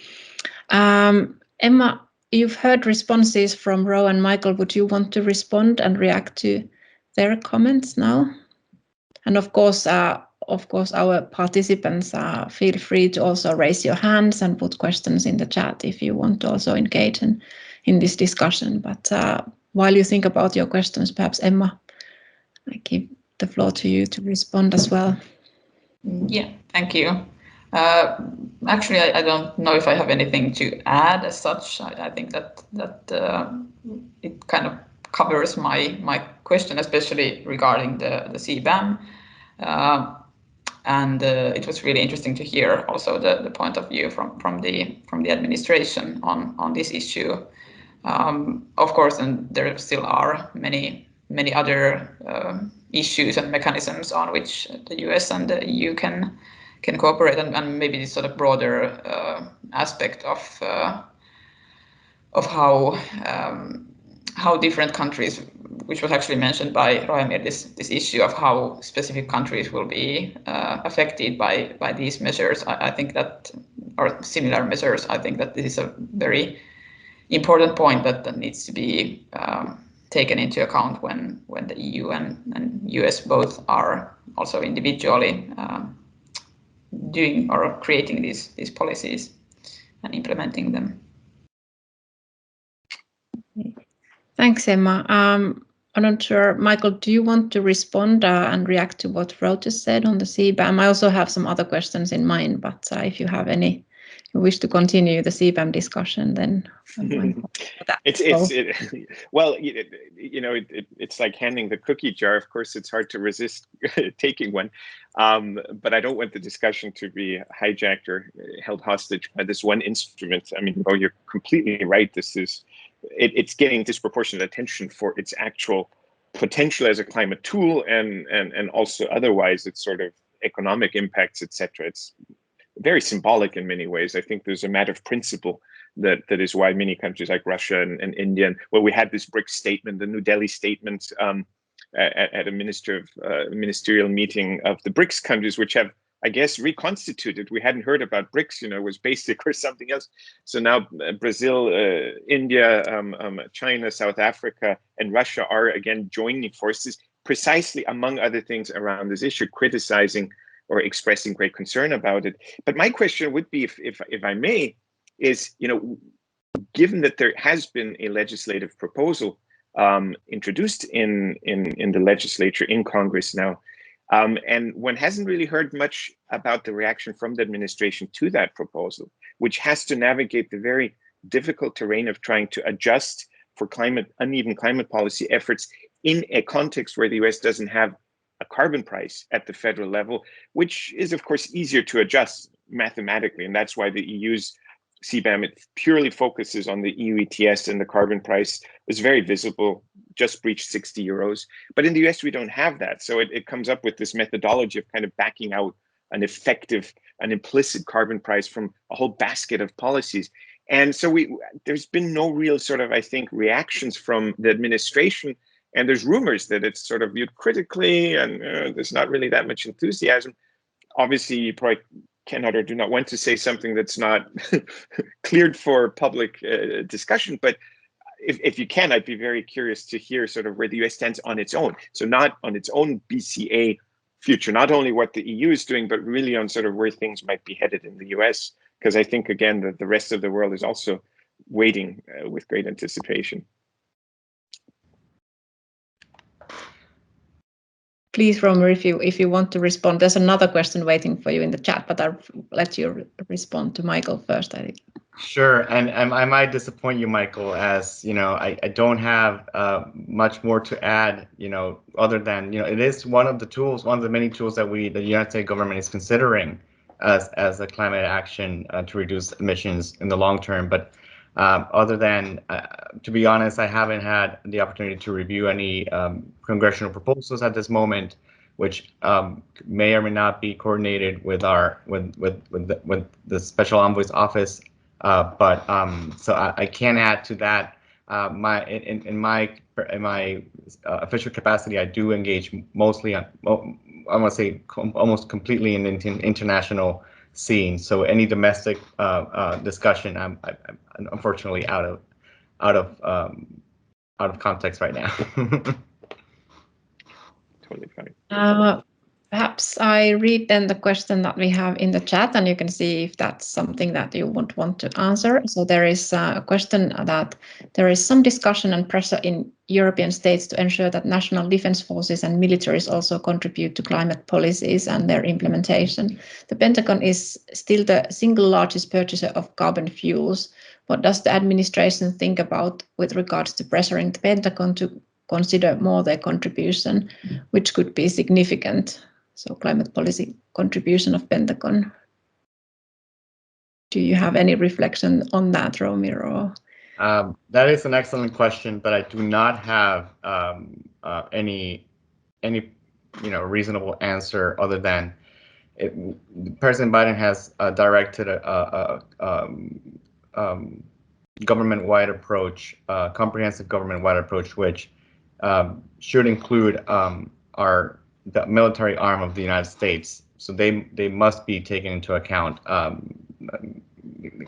Speaker 2: Emma, you've heard responses from Ro and Michael. Would you want to respond and react to their comments now? And of course, our participants feel free to also raise your hands and put questions in the chat if you want to also engage in this discussion. But while you think about your questions, perhaps Emma, I give the floor to you to respond as well.
Speaker 5: Yeah, thank you. Actually, I don't know if I have anything to add as such. I think that it kind of covers my question, especially regarding the CBAM. And it was really interesting to hear also the point of view from the administration on this issue. Of course, and there still are many other issues and mechanisms on which the US and the EU can cooperate, and maybe this sort of broader aspect of how different countries, which was actually mentioned by Raimir, this issue of how specific countries will be affected by these measures. I think that, or similar measures, I think that this is a very important point that needs to be taken into account when the EU and US both are also individually doing or creating these policies and implementing them.
Speaker 2: Thanks, Emma. I'm not sure, Michael, do you want to respond and react to what Ro just said on the CBAM? I also have some other questions in mind, but if you have any, you wish to continue the CBAM discussion, then
Speaker 3: well, you know, it's like handing the cookie jar. Of course, it's hard to resist taking one, but I don't want the discussion to be hijacked or held hostage by this one instrument. I mean, oh, you're completely right. This is. It's getting disproportionate attention for its actual potential as a climate tool and also otherwise its sort of economic impacts, etc. It's very symbolic in many ways. I think there's a matter of principle that is why many countries like Russia and India, well, we had this BRICS statement, the New Delhi statement at a ministerial meeting of the BRICS countries, which have, I guess, reconstituted. We hadn't heard about BRICS, it was basic or something else. So now Brazil, India, China, South Africa, and Russia are again joining forces precisely, among other things, around this issue, criticizing or expressing great concern about it. But my question would be, if I may, is, given that there has been a legislative proposal introduced in the legislature, in Congress now, and one hasn't really heard much about the reaction from the administration to that proposal, which has to navigate the very difficult terrain of trying to adjust for uneven climate policy efforts in a context where the US doesn't have a carbon price at the federal level, which is, of course, easier to adjust mathematically. And that's why the EU's CBAM, it purely focuses on the EU ETS, and the carbon price is very visible, just breached 60 euros. But in the US, we don't have that. So it comes up with this methodology of kind of backing out an implicit carbon price from a whole basket of policies. And so there's been no real sort of, I think, reactions from the administration. And there's rumors that it's sort of viewed critically, and there's not really that much enthusiasm. Obviously, you probably cannot or do not want to say something that's not cleared for public discussion. But if you can, I'd be very curious to hear sort of where the US stands on its own. So not on its own BCA future, not only what the EU is doing, but really on sort of where things might be headed in the US. Because I think, again, that the rest of the world is also waiting with great anticipation.
Speaker 2: Please, Romer, if you want to respond. There's another question waiting for you in the chat, but I'll let you respond to Michael first, I think.
Speaker 4: Sure, and I might disappoint you, Michael, as I don't have much more to add, other than it is one of the many tools that the United States government is considering as a climate action to reduce emissions in the long term. But other than, to be honest, I haven't had the opportunity to review any congressional proposals at this moment, which may or may not be coordinated with the Special Envoy's office. But so I can add to that. In my official capacity, I do engage mostly on, I want to say almost completely in the international scene. So any domestic discussion, I'm unfortunately out of context right now.
Speaker 3: Totally fine.
Speaker 2: Perhaps I read then the question that we have in the chat, and you can see if that's something that you would want to answer. So there is a question that there is some discussion and pressure in European states to ensure that national defense forces and militaries also contribute to climate policies and their implementation. The Pentagon is still the single largest purchaser of carbon fuels. What does the administration think about with regards to pressuring the Pentagon to consider more their contribution, which could be significant? So climate policy contribution of Pentagon. Do you have any reflection on that, Romero?
Speaker 4: That is an excellent question, but I do not have any reasonable answer other than President Biden has directed a government-wide approach, comprehensive government-wide approach, which should include the military arm of the United States. So they must be taken into account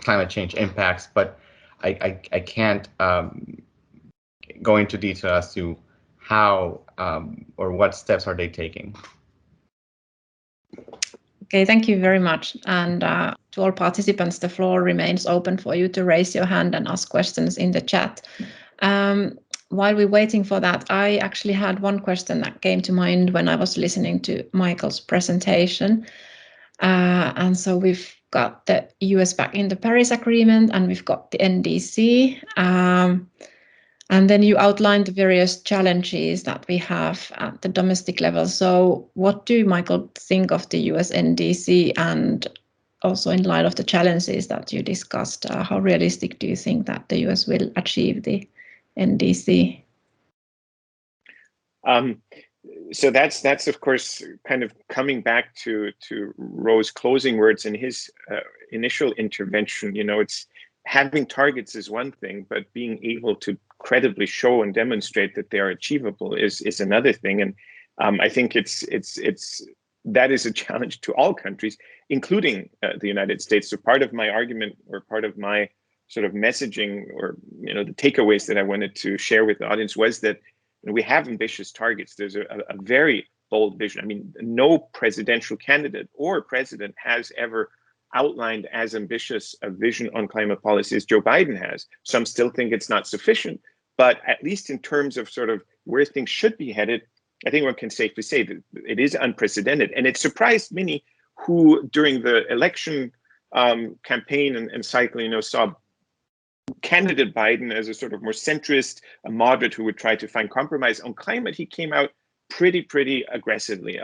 Speaker 4: climate change impacts, but I can't go into detail as to how or what steps are they taking.
Speaker 2: Okay, thank you very much. And to all participants, the floor remains open for you to raise your hand and ask questions in the chat. While we're waiting for that, I actually had one question that came to mind when I was listening to Michael's presentation. And so we've got the US back in the Paris Agreement, and we've got the NDC. And then you outlined the various challenges that we have at the domestic level. So what do you, Michael, think of the US NDC, and also in light of the challenges that you discussed, how realistic do you think that the US will achieve the NDC?
Speaker 3: So that's of course kind of coming back to Ro's closing words in his initial intervention. You know, it's having targets is one thing, but being able to credibly show and demonstrate that they are achievable is another thing. And I think that is a challenge to all countries, including the United States. So part of my argument, or part of my sort of messaging, or the takeaways that I wanted to share with the audience, was that we have ambitious targets. There's a very bold vision. I mean, no presidential candidate or president has ever outlined as ambitious a vision on climate policy as Joe Biden has. Some still think it's not sufficient, but at least in terms of sort of where things should be headed, I think one can safely say that it is unprecedented. And it surprised many who, during the election campaign and cycle, saw candidate Biden as a sort of more centrist, a moderate who would try to find compromise. On climate, he came out pretty aggressively,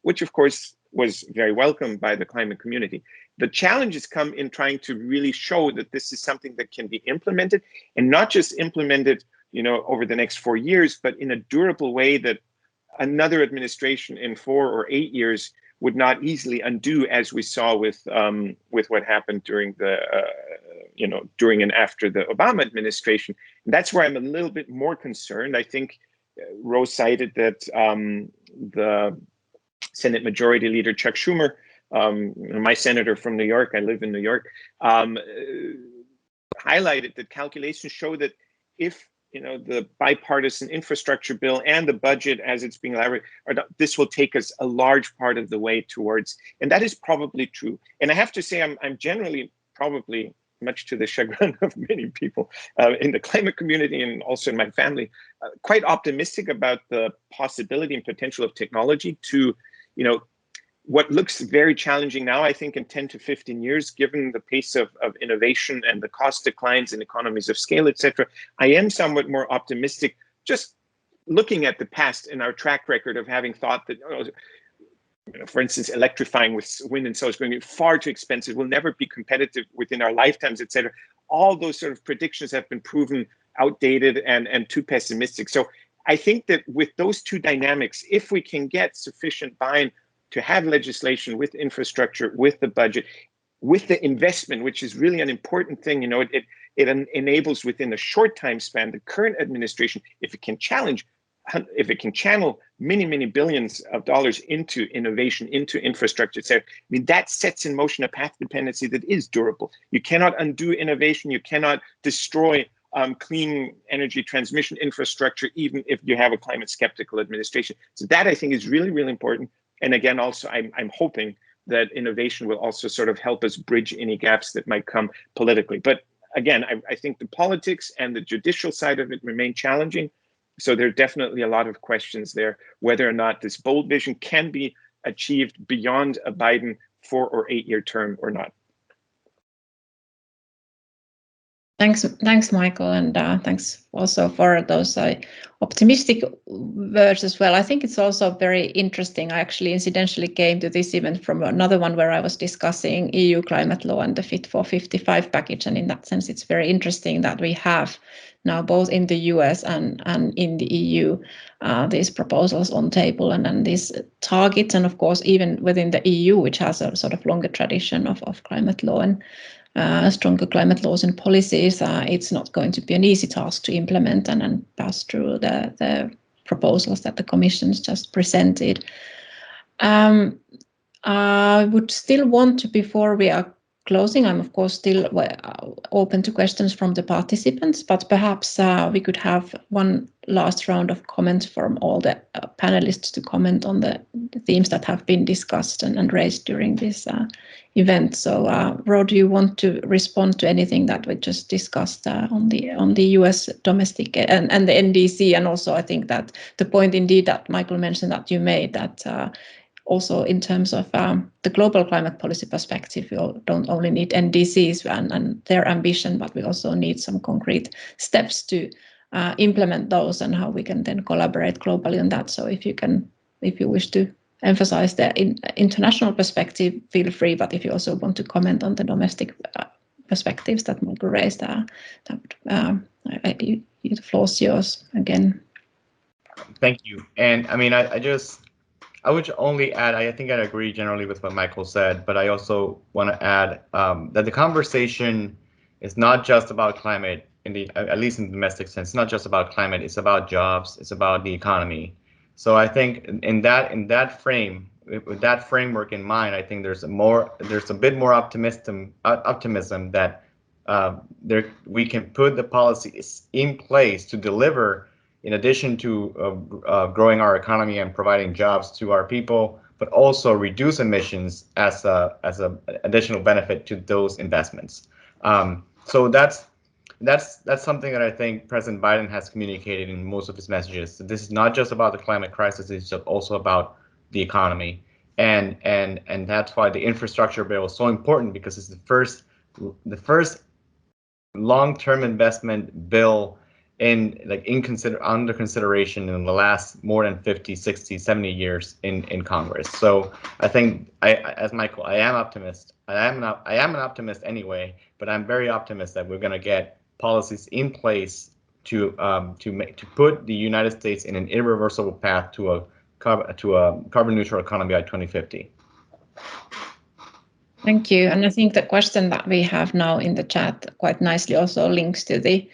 Speaker 3: which of course was very welcomed by the climate community. The challenges come in trying to really show that this is something that can be implemented, and not just implemented, over the next 4 years, but in a durable way that another administration in 4 or 8 years would not easily undo, as we saw with what happened during during and after the Obama administration. And that's where I'm a little bit more concerned. I think Ro cited that the Senate Majority Leader Chuck Schumer, my senator from New York, I live in New York, highlighted that calculations show that if the bipartisan infrastructure bill and the budget as it's being elaborated, this will take us a large part of the way towards, and that is probably true. And I have to say, I'm generally, probably much to the chagrin of many people in the climate community and also in my family, quite optimistic about the possibility and potential of technology to, what looks very challenging now, I think in 10 to 15 years, given the pace of innovation and the cost declines and economies of scale, etc. I am somewhat more optimistic, just looking at the past and our track record of having thought that, for instance, electrifying with wind and solar is going to be far too expensive, will never be competitive within our lifetimes, etc. All those sort of predictions have been proven outdated and too pessimistic. So I think that with those two dynamics, if we can get sufficient buy-in to have legislation with infrastructure, with the budget, with the investment, which is really an important thing, it enables within a short time span the current administration, if it can channel many billions of dollars into innovation, into infrastructure, etc. I mean, that sets in motion a path dependency that is durable. You cannot undo innovation. You cannot destroy clean energy transmission infrastructure, even if you have a climate skeptical administration. So that I think is really important. And again, also, I'm hoping that innovation will also sort of help us bridge any gaps that might come politically. But again, I think the politics and the judicial side of it remain challenging. So there are definitely a lot of questions there, whether or not this bold vision can be achieved beyond a Biden 4 or 8 year term or not.
Speaker 2: Thanks, Michael, and thanks also for those optimistic words as well. I think it's also very interesting. I actually incidentally came to this event from another one where I was discussing EU climate law and the Fit for 55 package, and in that sense, it's very interesting that we have now both in the US and in the EU these proposals on table and these targets, and of course even within the EU, which has a sort of longer tradition of climate law and stronger climate laws and policies, it's not going to be an easy task to implement and pass through the proposals that the Commission's just presented. I would still want to, before we are closing, I'm of course still open to questions from the participants, but perhaps we could have one last round of comments from all the panelists to comment on the themes that have been discussed and raised during this event. So, Ro, do you want to respond to anything that we just discussed on the US domestic and the NDC, and also I think that the point indeed that Michael mentioned that you made that also in terms of the global climate policy perspective, we don't only need NDCs and their ambition, but we also need some concrete steps to implement those and how we can then collaborate globally on that. So if you wish to emphasize the international perspective, feel free, but if you also want to comment on the domestic perspectives that Michael raised, the floor is yours again.
Speaker 4: Thank you. And I mean, I would only add, I think I agree generally with what Michael said, but I also want to add that the conversation is not just about climate, at least in the domestic sense. It's not just about climate. It's about jobs. It's about the economy. So I think in that frame, with that framework in mind, I think there's a bit more optimism that we can put the policies in place to deliver, in addition to growing our economy and providing jobs to our people, but also reduce emissions as a additional benefit to those investments. So that's something that I think President Biden has communicated in most of his messages. This is not just about the climate crisis; it's also about the economy, and that's why the infrastructure bill is so important, because it's the first long-term investment bill under consideration in the last more than 50, 60, 70 years in Congress. So I think, as Michael, I am optimist. I am an optimist anyway, but I'm very optimistic that we're going to get policies in place to put the United States in an irreversible path to a carbon neutral economy by 2050.
Speaker 2: Thank you. And I think the question that we have now in the chat quite nicely also links to the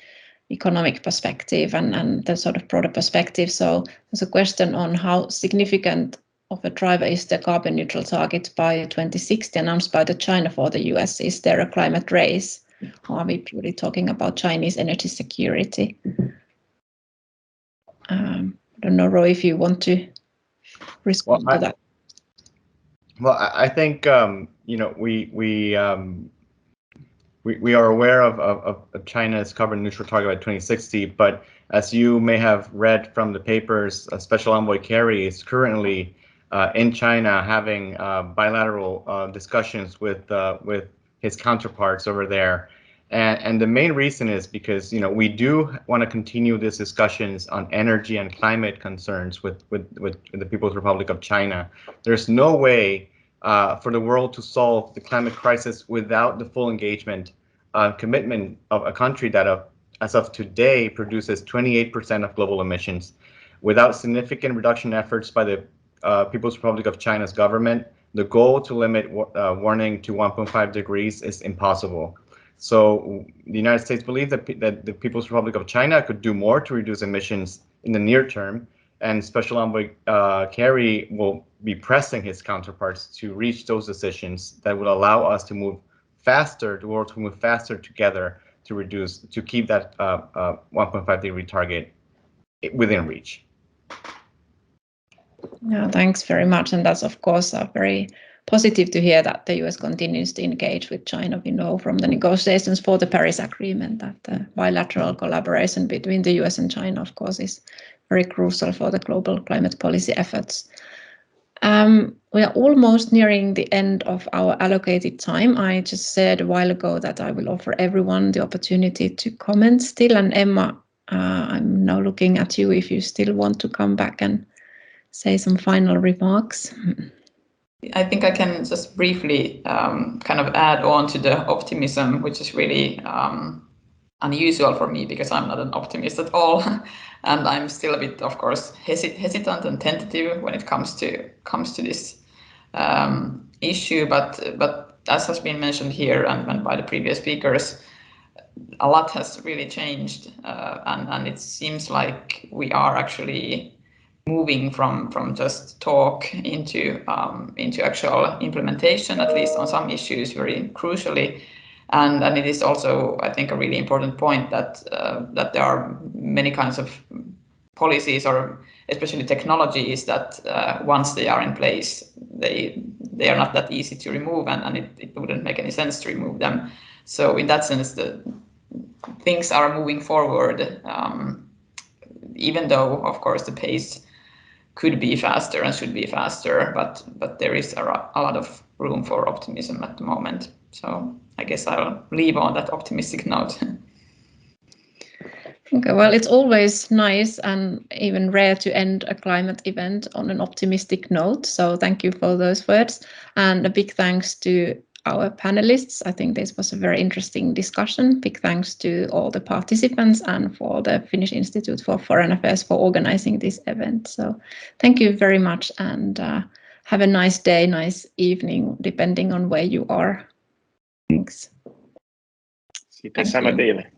Speaker 2: economic perspective and the sort of broader perspective. So there's a question on how significant of a driver is the carbon neutral target by 2060 announced by China for the US? Is there a climate race? Or are we purely talking about Chinese energy security? I don't know, Roy, if you want to respond to that.
Speaker 4: Well, I think we are aware of China's carbon neutral target by 2060, but as you may have read from the papers, Special Envoy Kerry is currently in China having bilateral discussions with his counterparts over there. And the main reason is because we do want to continue these discussions on energy and climate concerns with the People's Republic of China. There's no way for the world to solve the climate crisis without the full engagement, commitment of a country that, as of today, produces 28% of global emissions. Without significant reduction efforts by the People's Republic of China's government, the goal to limit warming to 1.5 degrees is impossible. So the United States believes that the People's Republic of China could do more to reduce emissions in the near term, and Special Envoy Kerry will be pressing his counterparts to reach those decisions that would allow us to move faster, the world to move faster together to keep that 1.5 degree target within reach.
Speaker 2: Yeah, thanks very much. And that's, of course, very positive to hear that the US continues to engage with China. We know from the negotiations for the Paris Agreement that the bilateral collaboration between the US and China, of course, is very crucial for the global climate policy efforts. We are almost nearing the end of our allocated time. I just said a while ago that I will offer everyone the opportunity to comment still. And Emma, I'm now looking at you if you still want to come back and say some final remarks.
Speaker 5: I think I can just briefly kind of add on to the optimism, which is really unusual for me because I'm not an optimist at all, and I'm still a bit, of course, hesitant and tentative when it comes to this issue. But as has been mentioned here and by the previous speakers, a lot has really changed, and it seems like we are actually moving from just talk into actual implementation, at least on some issues, very crucially. And it is also, I think, a really important point that there are many kinds of policies, or especially technologies, that once they are in place, they are not that easy to remove, and it wouldn't make any sense to remove them. So in that sense, things are moving forward, even though, of course, the pace could be faster and should be faster, but there is a lot of room for optimism at the moment. So I guess I'll leave on that optimistic note.
Speaker 2: Okay, well, it's always nice and even rare to end a climate event on an optimistic note. So thank you for those words, and a big thanks to our panelists. I think this was a very interesting discussion. Big thanks to all the participants and for the Finnish Institute for Foreign Affairs for organizing this event. So thank you very much, and have a nice day, nice evening, depending on where you are. Thanks.
Speaker 3: Siitä sama teille.